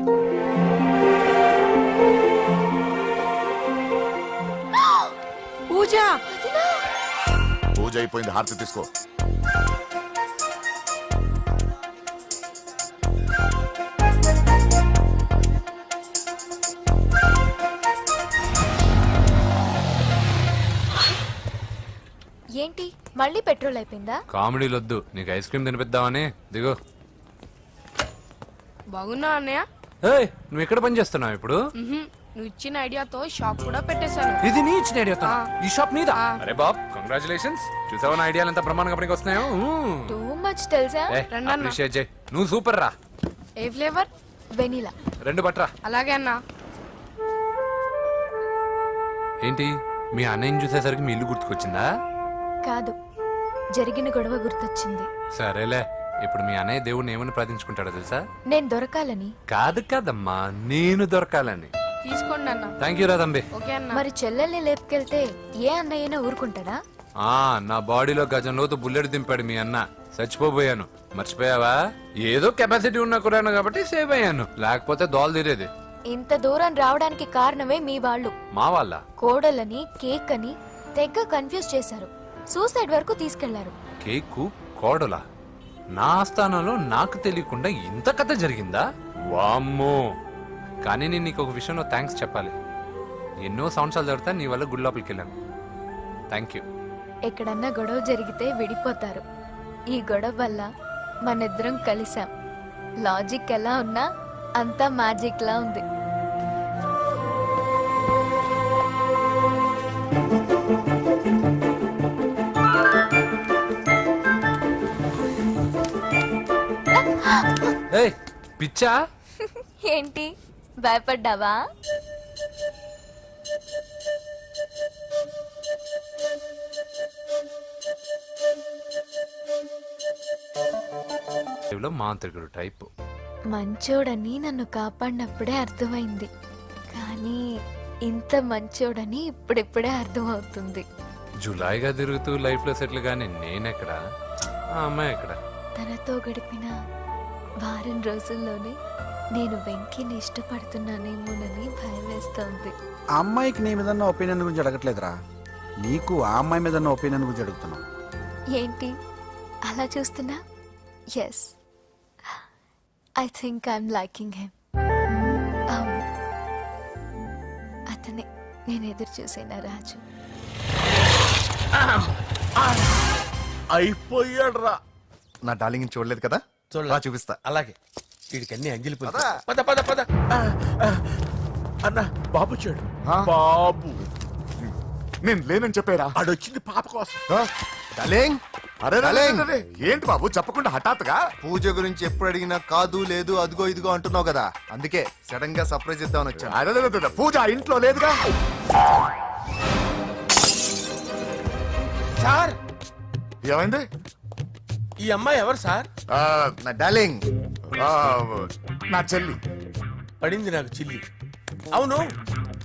పూజ. పూజ అయిపోయింది, హారతి తీసుకో. ఏంటి మళ్ళీ పెట్రోల్ అయిపోయిందా? కామెడీలు వద్దు, నీకు ఐస్ క్రీమ్ తినిపిద్దామని. దిగు. బాగున్నా అన్నయ్య? ఏయ్, నువ్వు ఎక్కడ పని చేస్తున్నావు ఇప్పుడు? నువ్వు ఇచ్చిన ఐడియాతో షాప్ కూడా పెట్టేశాను. ఇది నీ ఇచ్చిన ఐడియా? ఈ షాప్ నీదా? అరే బాబ్, కంగ్రాచులేషన్స్. చూసావా నా ఐడియాలు ఎంత బ్రహ్మాండంగా పనికి వస్తున్నాయో? టూ మచ్ తెలుసా? అప్రిషియేట్ చేయి. నువ్వు సూపర్ రా. ఏ ఫ్లేవర్? వెనీలా. 2 పట్రా. అలాగే అన్నా. ఏంటి, మీ అన్నయ్యని చూసేసరికి మీ ఇల్లు గుర్తుకొచ్చిందా? కాదు, జరిగిన గొడవ గుర్తొచ్చింది. సరేలే, ఇప్పుడు మీ అన్నయ్య దేవుడిని ఏమని ప్రార్థించుకుంటాడో తెలుసా? నేను దొరకాలని. కాదు కదమ్మా, నేను దొరకాలని. తీసుకోండి అన్న. థ్యాంక్ యూ రా తంబి. ఓకే అన్న. మరి చెల్లెల్ని లేపుకెళ్తే ఏ అన్నయ్యనా ఊరుకుంటాడా? నా బాడీలో గజం లోతు బుల్లెట్ దింపాడు మీ అన్న. చచ్చిపోయాను, మర్చిపోయావా? ఏదో కెపాసిటీ ఉన్న కురాను కాబట్టి సేవ్ అయ్యాను, లేకపోతే దోలు తీరేది. ఇంత దూరం రావడానికి కారణమే మీ వాళ్ళు. మా వాళ్ళ కోడలని కేక్ అని తెగ కన్ఫ్యూజ్ చేశారు. సూసైడ్ వరకు తీసుకెళ్లారు. కేకు కోడలా? నా స్థానంలో నాకు తెలియకుండా ఇంత కథ జరిగిందా? వామ్మో. కానీ నేను నీకు ఒక విషయంలో థ్యాంక్స్ చెప్పాలి. ఎన్నో సంవత్సరాలు జరుగుతా నీ వల్ల గుడి లోపలికి వెళ్ళాను. Thank you. ఎక్కడన్నా గొడవ జరిగితే విడిపోతారు. ఈ గొడవ వల్ల మనిద్దరం కలిసాం. లాజిక్ ఎలా ఉన్నా అంతా మ్యాజిక్ లా ఉంది. ఏయ్, పిచ్చా? ఏంటి భయపడ్డావా? మాంత్రికుడు టైపు. మంచోడని నన్ను కాపాడినప్పుడే అర్థమైంది, కానీ ఇంత మంచోడని ఇప్పుడిప్పుడే అర్థమవుతుంది. జులాయిగా తిరుగుతూ లైఫ్ లో సెటిల్ గానీ నేనెక్కడ, ఆ అమ్మాయి ఎక్కడ? తనతో గడిపిన వారం రోజుల్లోనే నేను వెంకిని ఇష్టపడుతున్నానేమోనని భయం వేస్తోంది. ఆ అమ్మాయికి నీ మీద ఒపీనియన్ గురించి అడగట్లేదురా, నీకు ఆ అమ్మాయి మీద ఒపీనియన్ గురించి అడుగుతున్నావు. ఏంటి అలా చూస్తున్నా? Yes, I think I'm liking him. అవును, అతనే నేను ఎదురు చూసిన రాజు. అయిపోయాడు రా. నా డార్లింగ్ చూడలేదు కదా, రా చూపిస్తా. అలాగే, వీడికి అన్ని అంజలి పూలు. పద పద పద. అన్న బాబు చూడు. బాబు నేను లేనని చెప్పారా? ఆడొచ్చింది పాప కోసం. డార్లింగ్, అరే డార్లింగ్. ఏంటి బాబు చెప్పకుండా హఠాత్తుగా? పూజ గురించి ఎప్పుడు అడిగినా కాదు లేదు అదిగో ఇదిగో అంటున్నావు కదా, అందుకే సడన్ గా సర్ప్రైజ్ ఇద్దామని వచ్చాను. అరే పూజ ఆ ఇంట్లో లేదుగా. సార్, ఏమైంది? ఈ అమ్మాయి ఎవరు సార్? నా డార్లింగ్, నా చెల్లి. పడింది నాకు చిల్లి. అవును,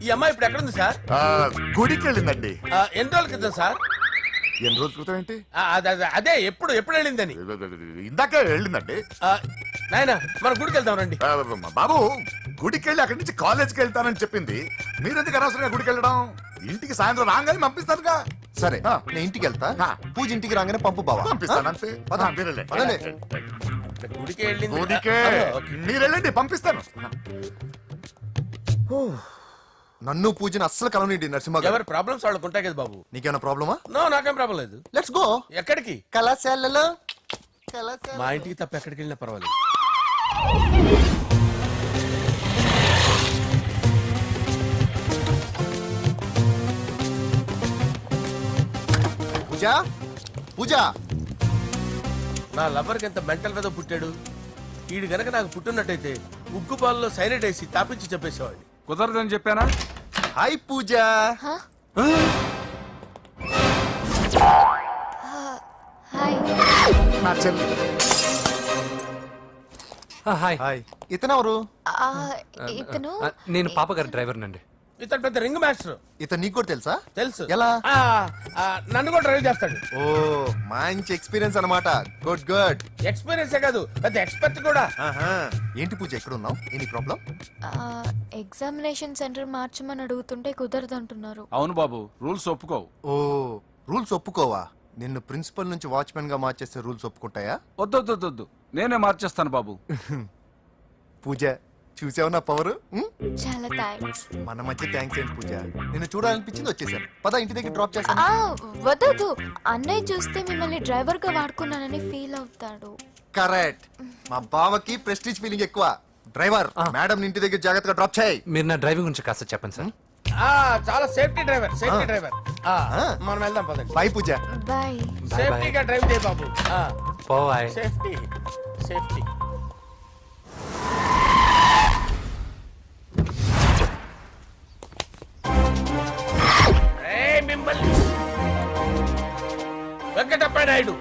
ఈ అమ్మాయి ఇప్పుడు ఎక్కడుంది సార్? గుడికి వెళ్ళిందండి. ఎన్ని రోజుల క్రితం సార్? ఎన్ని రోజుల క్రితం ఏంటి? అదే ఎప్పుడు వెళ్ళిందని. ఇందాకే వెళ్ళిందండి. నాయనా, మన గుడికి వెళ్దాం రండి. బాబు గుడికి వెళ్ళి అక్కడి నుంచి కాలేజ్కి వెళ్తానని చెప్పింది. మీరెందుకు అనవసరంగా గుడికి వెళ్ళడం? ఇంటికి సాయంత్రం రాగానే పంపిస్తారుగా. సరే నేను ఇంటికి వెళ్తా, పూజ ఇంటికి రాగానే పంపు బావా. పంపిస్తాను అంతే. పదండి. గుడికి వెళ్ళింది. గుడికే మీరు వెళ్ళండి, పంపిస్తాను. నన్ను పూజని అస్సలు కలవనండి నరసింహ గారు. ఎవరి ప్రాబ్లమ్స్ వాళ్ళకు ఉంటాయి కదా బాబు. నీకేమైనా ప్రాబ్లమా? నో, నాకేం ప్రాబ్లం లేదు. Let's go. ఎక్కడికి? కళాశాలలో. మా ఇంటికి తప్ప ఎక్కడికి వెళ్ళినా పర్వాలేదు. పూజ, పూజ. నా లవర్కి ఎంత మెంటల్ మీద పుట్టాడు. వీడు గనక నాకు పుట్టినట్టయితే ఉగ్గు పాలలో సైనైడ్ వేసి తాపించి చెప్పేసేవాడిని. కుదరదని చెప్పానా? హాయ్ పూజ. హాయ్. నా చెల్లి. హాయ్. ఇతనెవరు? ఇతను నేను పాపగారి డ్రైవర్ నండి. ఇతను పెద్ద రింగ్ మాస్టర్. ఇతను నీకు కూడా తెలుసా? తెలుసు. ఎలా? నన్ను కూడా డ్రైవ్ చేస్తాడు. ఓ, మంచి ఎక్స్పీరియన్స్ అన్నమాట. Good good. ఎక్స్పీరియన్సే కాదు, పెద్ద ఎక్స్పర్ట్ కూడా. ఏంటి పూజ ఎక్కడ ఉన్నావు? Any problem? ఎగ్జామినేషన్ సెంటర్ మార్చమని అడుగుతుంటే కుదరదంటున్నారు. అవును బాబు, రూల్స్ ఒప్పుకోవు. ఓ, రూల్స్ ఒప్పుకోవా? నిన్ను ప్రిన్సిపల్ నుంచి వాచ్మెన్ గా మార్చేస్తే రూల్స్ ఒప్పుకుంటాయా? వద్దు, నేనే మార్చేస్తాను బాబు. పూజ, చూసావు నా పవర్ చాలా థ్యాంక్స్. మన మధ్య థ్యాంక్స్ ఏంటి పూజ, నిన్ను చూడాలనిపించింది వచ్చేసాను. పద ఇంటి దగ్గర డ్రాప్ చేస్తాను. వద్దు, అన్నయ్య చూస్తే మిమ్మల్ని డ్రైవర్ గా వాడుకున్నానని ఫీల్ అవుతాడు. కరెక్ట్, మా బావకి ప్రెస్టీజ్ ఫీలింగ్ ఎక్కువ. డ్రైవర్, మేడం ఇంటి దగ్గర జాగ్రత్తగా డ్రాప్ చేయి. మీరు నా డ్రైవింగ్ గురించి కాస్త చెప్పండి సార్. చాలా సేఫ్టీ డ్రైవర్. మనం వెళ్దాం పదండి. బై పూజ. బాయ్. సేఫ్టీగా డ్రైవ్ చేయి బాబు. పోవాయ్. సేఫ్టీ. మిమ్మల్ని వెంకటప్ప నాయుడు.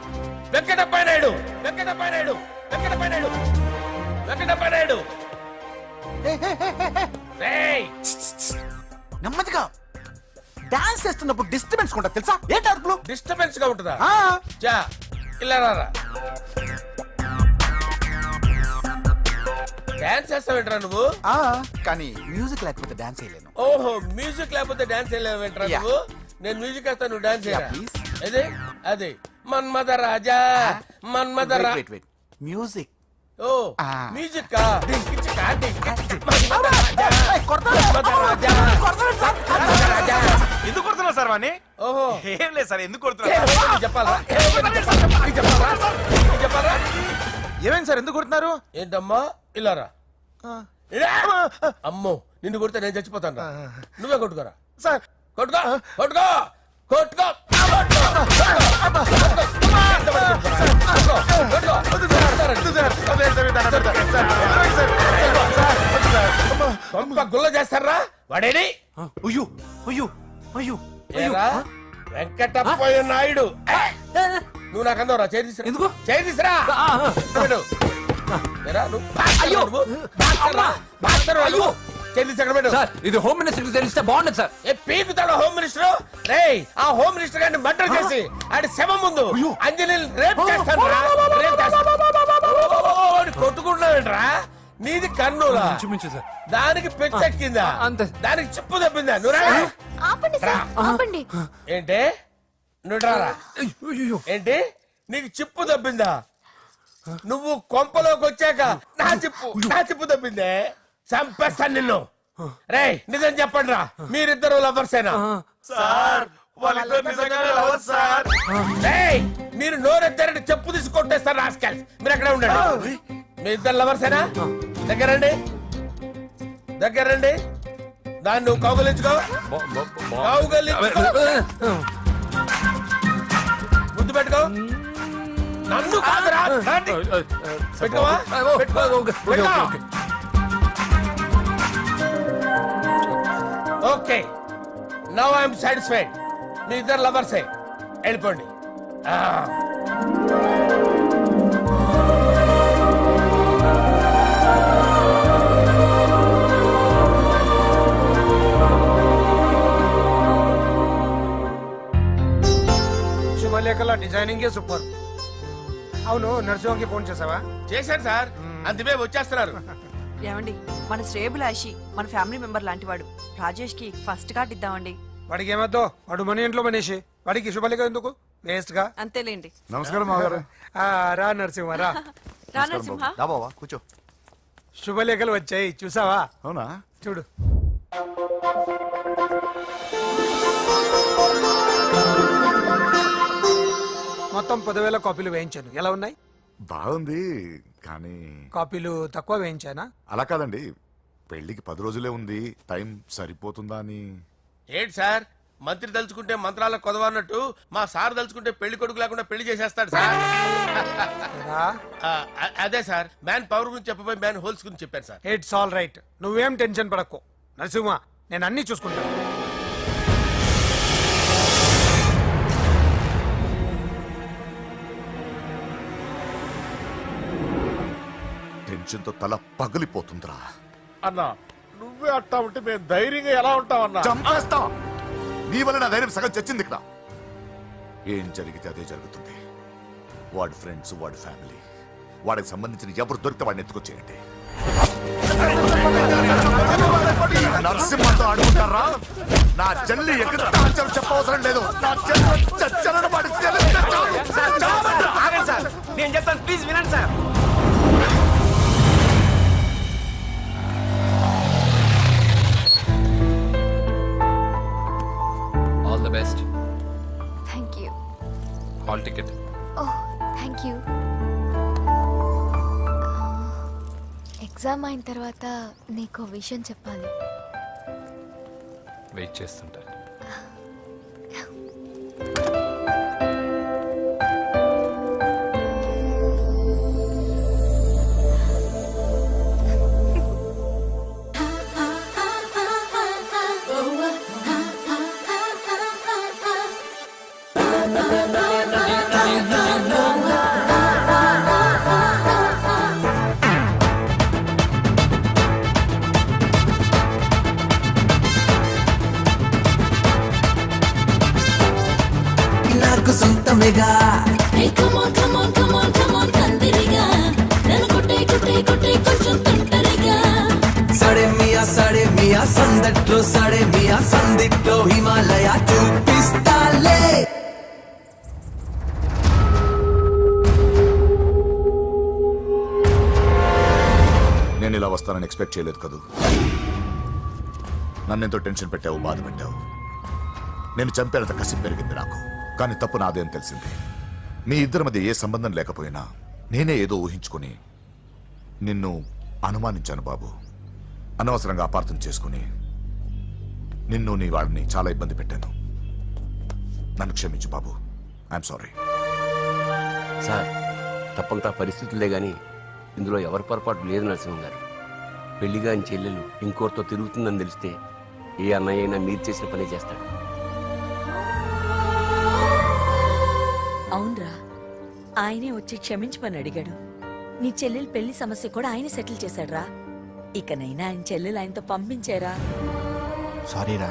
నెమ్మదిగా డాన్స్ చేస్తున్నప్పుడు డిస్టర్బెన్స్ కొంటా తెలుసా? ఏంటి అరుపులు? డిస్టర్బెన్స్ గా ఉంటుందా? ఆ, జా ఇలా రారా. డాన్స్ చేస్తావేంట్రా నువ్వు? ఆ, కానీ మ్యూజిక్ లేకపోతే డాన్స్ చేయలేను. ఓహో, మ్యూజిక్ లేకపోతే డాన్స్ చేయలేవేంట్రా Yeah. నువ్వు? నేను మ్యూజిక్ వేస్తా, నువ్వు డాన్స్ చేయరా? Yeah, please. అదే మన్మథ రాజా. మన్మథ రా. Wait music. Oh Ah. Music కా మన్మథ రాజా. ఎందుకు కొడుతున్నా సార్ వాణ్ణి? ఓహో, ఏం లేదు సార్, ఎందుకు కొడుతున్నా? చెప్పాలా? ఏమైంది సార్, ఎందుకు కొడుతున్నారు? ఏంటమ్మా ఇలా రా. అమ్మో, నిన్ను కొడితే నేను చచ్చిపోతాను. నువ్వే కొట్టుకోరా. సార్ కొట్టుకో కొట్టుకో కొట్టుకో. గుల్ల చేస్తారా వాడేడి? అయ్యో అయ్యో అయ్యో ఏరా, వెంకటప్పయ్య నాయుడు. నువ్వు నాకు అందవరా? చేయి తీసురా. ఎందుకు? చేయి తీసురా. పెట్టు. ఏరా, నువ్వు బాక్సర్ రా, నువ్వు బాక్సర్ రా. బాక్సర్ రా నువ్వు. చేయి తీసి అక్కడ పెట్టు. సార్ ఇది హోమ్ మినిస్టర్ తెలిస్తే బాగుండదు సార్. ఏ పీకుతాడు హోమ్ మినిస్టర్? రేయ్, ఆ హోమ్ మినిస్టర్ గారిని మర్డర్ చేసి ఆడి శవం ముందు అంజలి రేప్ చేస్తాను రా. రేప్ చేస్తాను. కొట్టుకుంటున్నావేంట్రా? నీది కన్నులా? చూపించు సార్. దానికి పెచ్చెక్కిందా? అంతే. దానికి చిప్పు తప్పిందా? నువ్వు రా. ఆపండి సార్, ఆపండి. ఏంటి? నువ్వు రారా. ఏంటి? నీకు చిప్పు తప్పిందా? నువ్వు కొంపలోకి వచ్చాక నా చిప్పు తప్పిందే. చంపేస్తాను నిన్ను. రేయ్, నిజం చెప్పండి రా, మీరిద్దరు లవర్సేనా? సార్ వాళ్ళిద్దరు నిజంగానే లవర్స్ సార్. రేయ్, మీరు నోరెత్తారంటే చెప్పు తీసి కొట్టేస్తారు రాస్కల్స్. మీరు అక్కడే ఉండండి. మీ ఇద్దరు లవర్సేనా? దగ్గరండి. దాన్ని నువ్వు కౌగలించుకో. ముద్దు పెట్టుకో. నన్ను కాదురా. పెట్టుకోవా? పెట్టుకో. Okay, now I'm satisfied. మీ ఇద్దరు లవర్సే, వెళ్ళిపోండి. శుభలేఖల డిజైనింగ్ సూపర్. అవును, నర్సింహకి ఫోన్ చేసావా? చేశాను సార్, అందుకే వచ్చేస్తున్నారు. ఏమండి, మన శ్రేయబులాషి మన ఫ్యామిలీ మెంబర్ లాంటి వాడు. రాజేష్ కి ఫస్ట్ కార్డ్ ఇద్దామండి. వాడికి ఏమద్దో, వాడు మన ఇంట్లో మనిషి. వాడికి శుభలేఖ ఎందుకు వేస్ట్ గా? అంతేలేండి. నమస్కారం మామగారు. రా నరసింహ రా. రా నరసింహ. దా బావా, కూర్చో. శుభలేఖలు వచ్చాయి, చూసావా? అవునా? చూడు. మొత్తం 10,000 కాపీలు వేయించాను. ఎలా ఉన్నాయి? బాగుంది, కానీ కాపీలు తక్కువ వేయించానా? అలా కాదండి, పెళ్లికి 10 రోజులే ఉంది, టైం సరిపోతుందా అని. ఏంటి సార్, మంత్రి తలుచుకుంటే మంత్రాలకు కొదవన్నట్టు మా సార్ తలుచుకుంటే పెళ్లి కొడుకు లేకుండా పెళ్లి చేసేస్తాడు సార్. అదే సార్, మ్యాన్ పవర్ గురించి చెప్పబోయి మ్యాన్ హోల్స్ గురించి చెప్పాను సార్. ఇట్స్ ఆల్ రైట్, నువ్వేం టెన్షన్ పడకు నరసింహ, నేను అన్ని చూసుకుంటాను. టెన్షన్ తో తల పగిలిపోతుందిరా. అన్నా, నువ్వే అట్టా ఉంటే మేము ధైర్యంగా ఎలా ఉంటామన్నా? చంపేస్తా. నీ వల్ల నా ధైర్యం సగం చచ్చింది ఇక్కడ. ఏం జరిగితే అదే జరుగుతుంది. వాడి ఫ్రెండ్స్, వాడి ఫ్యామిలీ, వాడికి సంబంధించిన ఎవరు దొరికితే వాడిని ఎత్తుకొచ్చేయండి. నరసింహతో ఆడుకుంటారా? నా చెల్లి ఎక్కడ చెప్పవసరం లేదు. నా చెల్లి చచ్చలను వాడి సార్, నేను చెప్తాను, ప్లీజ్ వినండి sir. Thank you. Hall ticket. Oh thank you. Exam అయిన తర్వాత నీకు విషయం చెప్పాలి. వెయిట్ చేస్తుంటా. నాకు సొంతమేగా సడే మియా సందట్లో సడే మియా సందిట్లో హిమాలయ చూపిస్తాలే. నేను ఇలా వస్తానని ఎక్స్పెక్ట్ చేయలేదు కదూ. నన్నెంతో టెన్షన్ పెట్టావు, బాధ పెట్టావు. నేను చంపేంత కసి పెరిగింది నాకు. కానీ తప్పు నాదే అని తెలిసింది. మీ ఇద్దరి మధ్య ఏ సంబంధం లేకపోయినా నేనే ఏదో ఊహించుకుని నిన్ను అనుమానించాను బాబు. అనవసరంగా అపార్థం చేసుకుని నిన్ను నీ వాడిని చాలా ఇబ్బంది పెట్టాను. నన్ను క్షమించు బాబు. I'm sorry. సార్ తప్పంతా పరిస్థితులే కానీ ఇందులో ఎవరి పొరపాటు లేదు నరసింహం గారు. పెళ్లిగాని చెల్లెలు ఇంకోరితో తిరుగుతుందని తెలిస్తే ఏ అన్నయ్య అయినా మీరు చేసిన పనే చేస్తాడు. అవునరా, ఆయనే వచ్చి క్షమించమని అడిగాడు. నీ చెల్లెలు పెళ్లి సమస్య కూడా ఆయన సెటిల్ చేశాడురా. ఇకనైనా ఆయన చెల్లెలు ఆయనతో పంపించారా? సారీరా,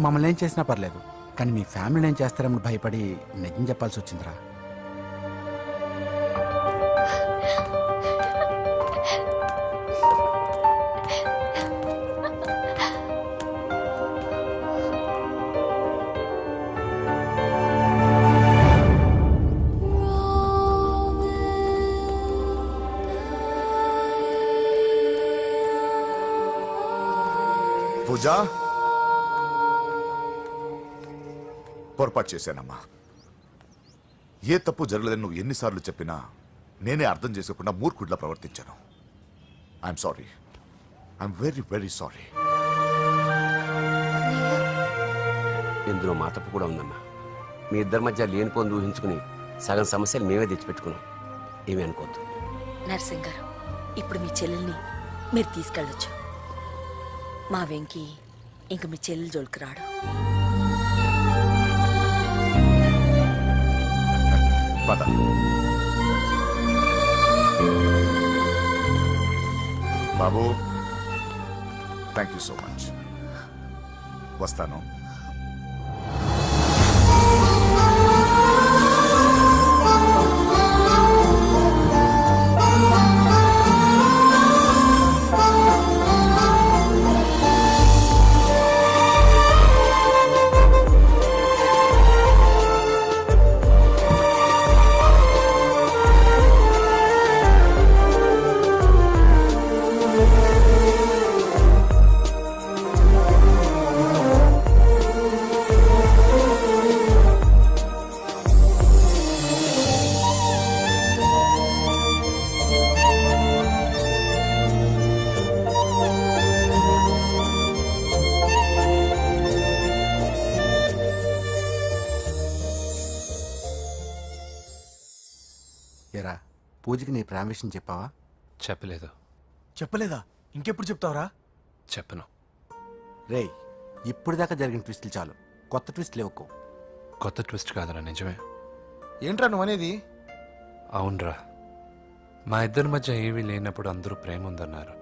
మమ్మల్ని ఏం చేసినా పర్లేదు, కానీ మీ ఫ్యామిలీని ఏం చేస్తారని భయపడి నిజం చెప్పాల్సి వచ్చిందిరా. పూజా, పొరపాటు చేశానమ్మా. ఏ తప్పు జరగలేదని నువ్వు ఎన్నిసార్లు చెప్పినా నేనే అర్థం చేసుకోకుండా మూర్ఖుడిలా ప్రవర్తించాను. I'm sorry. I'm very very sorry. ఇందులో మా తప్పు కూడా ఉందమ్మా. మీ ఇద్దరి మధ్య లేనిపోని ఊహించుకుని సగం సమస్యలు మేమే తెచ్చిపెట్టుకున్నాం. ఏమీ అనుకోవద్దు. నర్సింగ్ గారు, ఇప్పుడు మీ చెల్లెల్ని మీరు తీసుకెళ్ళొచ్చు. మా వెంకీ ఇంక మీ చెల్లెలు జోలికి రాడు. పద. బాబు, థ్యాంక్ యూ సో మచ్. వస్తాను. ఎరా, పూజకి నీ ప్రేమ విషయం చెప్పావా? చెప్పలేదు. చెప్పలేదా? ఇంకెప్పుడు చెప్తావరా? చెప్పను. రేయ్, ఇప్పుడు దాకా జరిగిన ట్విస్టులు చాలు, కొత్త ట్విస్ట్ లేవుకో. కొత్త ట్విస్ట్ కాదురా, నిజమే. ఏంట్రా నువ్వు అనేది? అవునరా, మా ఇద్దరి మధ్య ఏమీ లేనప్పుడు అందరూ ప్రేమ ఉందన్నారు.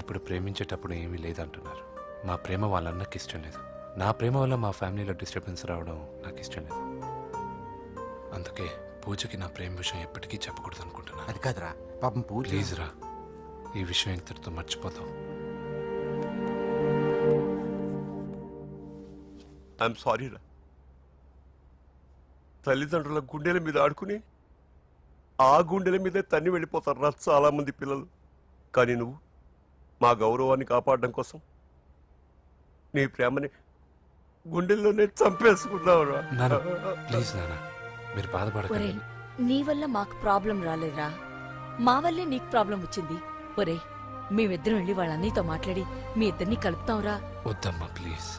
ఇప్పుడు ప్రేమించేటప్పుడు ఏమీ లేదంటున్నారు. మా ప్రేమ వాళ్ళన్నకి ఇష్టం లేదు. నా ప్రేమ వల్ల మా ఫ్యామిలీలో డిస్టర్బెన్స్ రావడం నాకు ఇష్టం లేదు. అందుకే పూజకి నా ప్రేమ విషయం ఎప్పటికీ చెప్పకూడదు అనుకుంటున్నా. అది కాదురా, పాపం పూజ. ప్లీజ్ రా, ఈ విషయం ఇంతటితో మర్చిపోతాం. ఐఎమ్ సారీ రా. తల్లిదండ్రుల గుండెల మీద ఆడుకుని ఆ గుండెల మీదే తన్ని వెళ్ళిపోతారు రా చాలా మంది పిల్లలు. కానీ నువ్వు మా గౌరవాన్ని కాపాడడం కోసం నీ ప్రేమని గుండెల్లోనే చంపేసుకున్నావురా. నాన్న ప్లీజ్ నాన్న మీరు ఒరే బాధపడకండి. నీ వల్ల మాకు ప్రాబ్లం రాలేదురా, మా వల్లే నీకు ప్రాబ్లం వచ్చింది. ఒరే మేమిద్దరం వెళ్ళి వాళ్ళ అన్నయ్యతో మాట్లాడి మీ ఇద్దరిని కలుపుతాంరా. వద్దమ్మా ప్లీజ్.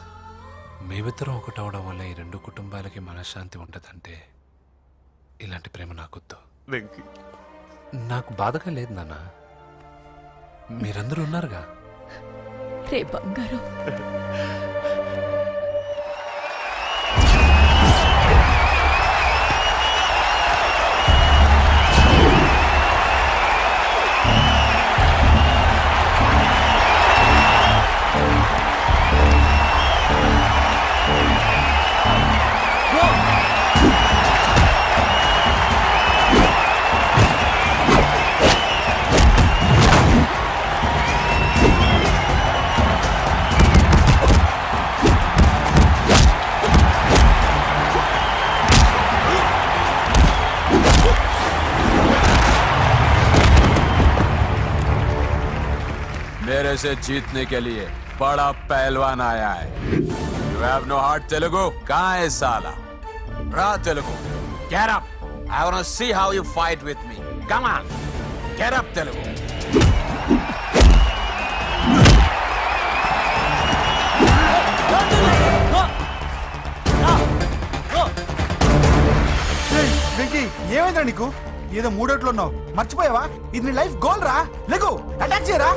మేమిద్దరం ఒకటవడం వల్ల ఈ రెండు కుటుంబాలకి మనశ్శాంతి ఉంటదంటే ఇలాంటి ప్రేమ నాకొద్దు. వెంకీ నాకు బాధగా లేదు నాన్న, మీరందరూ ఉన్నారుగా. రే బంగారం, मेरे से जीतने के लिए बड़ा पहलवान आया है. You have no heart, Telugu? कहाँ है साला? Ra Telugu. Get up. I wanna see how you fight with me. Come on. Get up, Telugu. Venky ఏమైందిరా నీకు? ఏదో మూడోట్లో ఉన్నావు, మర్చిపోయావా? ఇది నీ లైఫ్ గోల్ రా. లెగో అటాక్ చేయరా.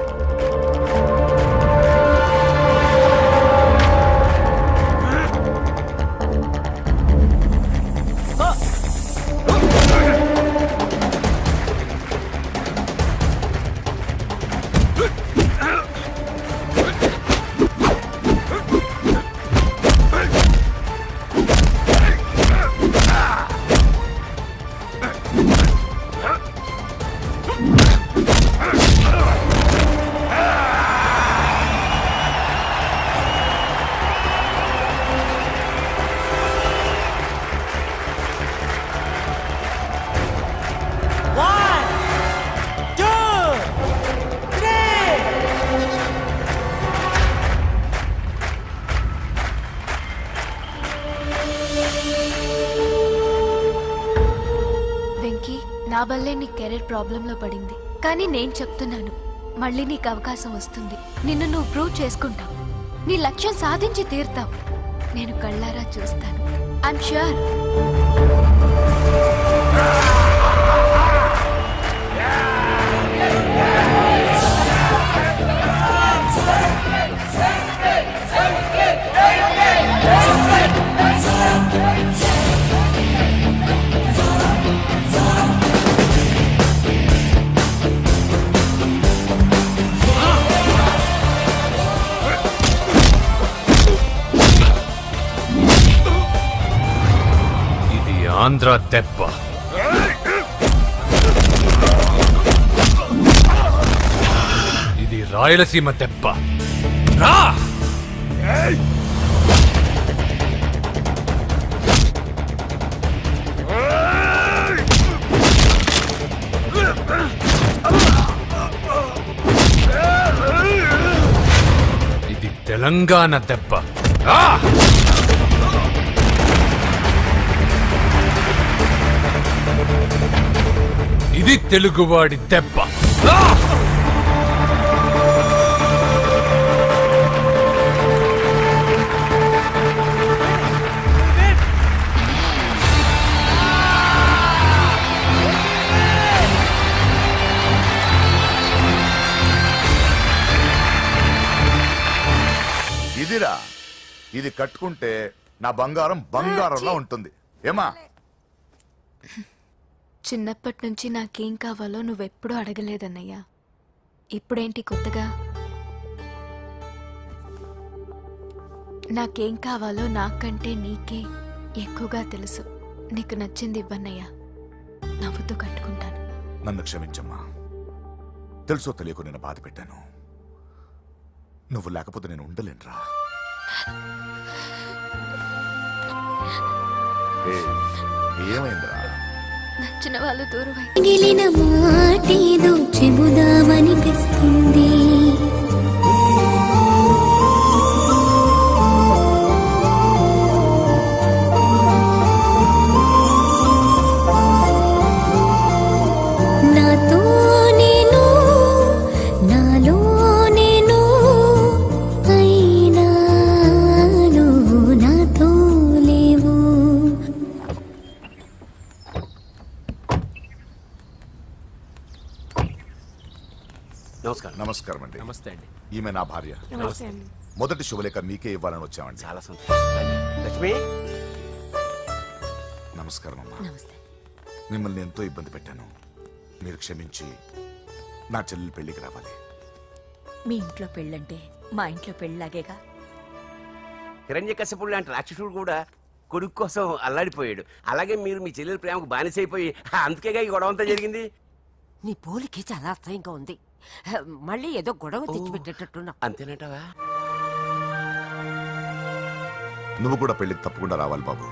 వెంకీ, నా వల్లే నీ కెరీర్ ప్రాబ్లంలో పడింది, కానీ నేను చెప్తున్నాను మళ్ళీ నీకు అవకాశం వస్తుంది. నిన్ను నువ్వు ప్రూవ్ చేసుకుంటావు, నీ లక్ష్యం సాధించి తీరుతావు. నేను కళ్ళారా చూస్తాను. I'm sure. ఆంధ్ర దెబ్బ, ఇది రాయలసీమ దెబ్బ. రా! ఇది తెలంగాణ దెబ్బ. రా! ఇది తెలుగువాడి దెబ్బ. ఇదిరా, ఇది కట్టుకుంటే నా బంగారం బంగారంలో ఉంటుంది. ఏమా? చిన్నప్పటి నుంచి నాకేం కావాలో నువ్వెప్పుడూ అడగలేదన్నయ్యా. ఇప్పుడేంటి కొత్తగా? నాకేం కావాలో నాకంటే నీకే ఎక్కువగా తెలుసు. నీకు నచ్చింది ఇవ్వన్నయ్యా, నవ్వుతూ కట్టుకుంటాను. నన్ను క్షమించమ్మా. తెలుసో తెలియకు నేను బాధ పెట్టాను. నువ్వు లేకపోతే నేను ఉండలేనురా. ఏమైందిరా? నచ్చిన వాళ్ళు దూరం మిగిలిన మాటేదో చెబుదామనిపిస్తుంది. నమస్కారం నమస్కారం అండి. నమస్తే అండి. ఈమె నా భార్య. మొదటి శుభలేఖ మీకే ఇవ్వాలని వచ్చామండి. చాలా సంతోషం. లక్ష్మి నమస్కారం అమ్మా. నమస్తే. మిమ్మల్ని ఎంతో ఇబ్బంది పెట్టాను. మీరు క్షమించి నా చెల్లెలి పెళ్లికి రావాలి. మీ ఇంట్లో పెళ్ళంటే మా ఇంట్లో పెళ్ళలాగేగా. హిరణ్యకశిపుడు లాంటి రాక్షసుడు కూడా కొడుకు కోసం అల్లాడిపోయాడు. అలాగే మీరు మీ చెల్లెల ప్రేమకు బానిసైపోయి అందుకేగా ఈ గొడవ అంతా జరిగింది. నీ పోలికి చాలా అసహ్యంగా ఉంది. మళ్ళీ ఏదో గొడవ తెచ్చిపెట్టేటట్టున్నా. అంతేనంటావా? నువ్వు కూడా పెళ్లికి తప్పకుండా రావాలి బాబు.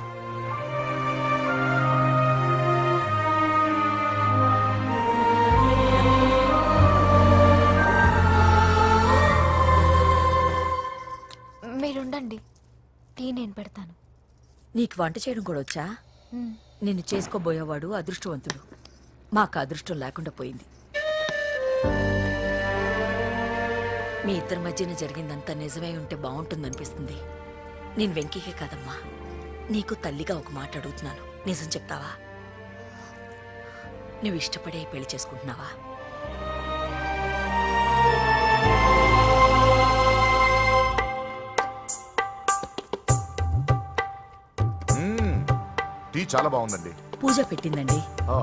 మీరుండండి, టీ నేను పెడతాను. నీకు వంట చేయడం కూడా వచ్చా? నిన్ను చేసుకోబోయేవాడు అదృష్టవంతుడు. మాకు అదృష్టం లేకుండా పోయింది. మీ ఇద్దరి మధ్యన జరిగిందంతా నిజమై ఉంటే బాగుంటుందనిపిస్తుంది. నేను వెంకీకే కాదమ్మా, నీకు తల్లిగా ఒక మాట అడుగుతున్నాను. నిజం చెప్తావా? నువ్వు ఇష్టపడే పెళ్లి చేసుకుంటున్నావా? టీ చాలా బాగుందండి. పూజ పెట్టిందండి. ఓ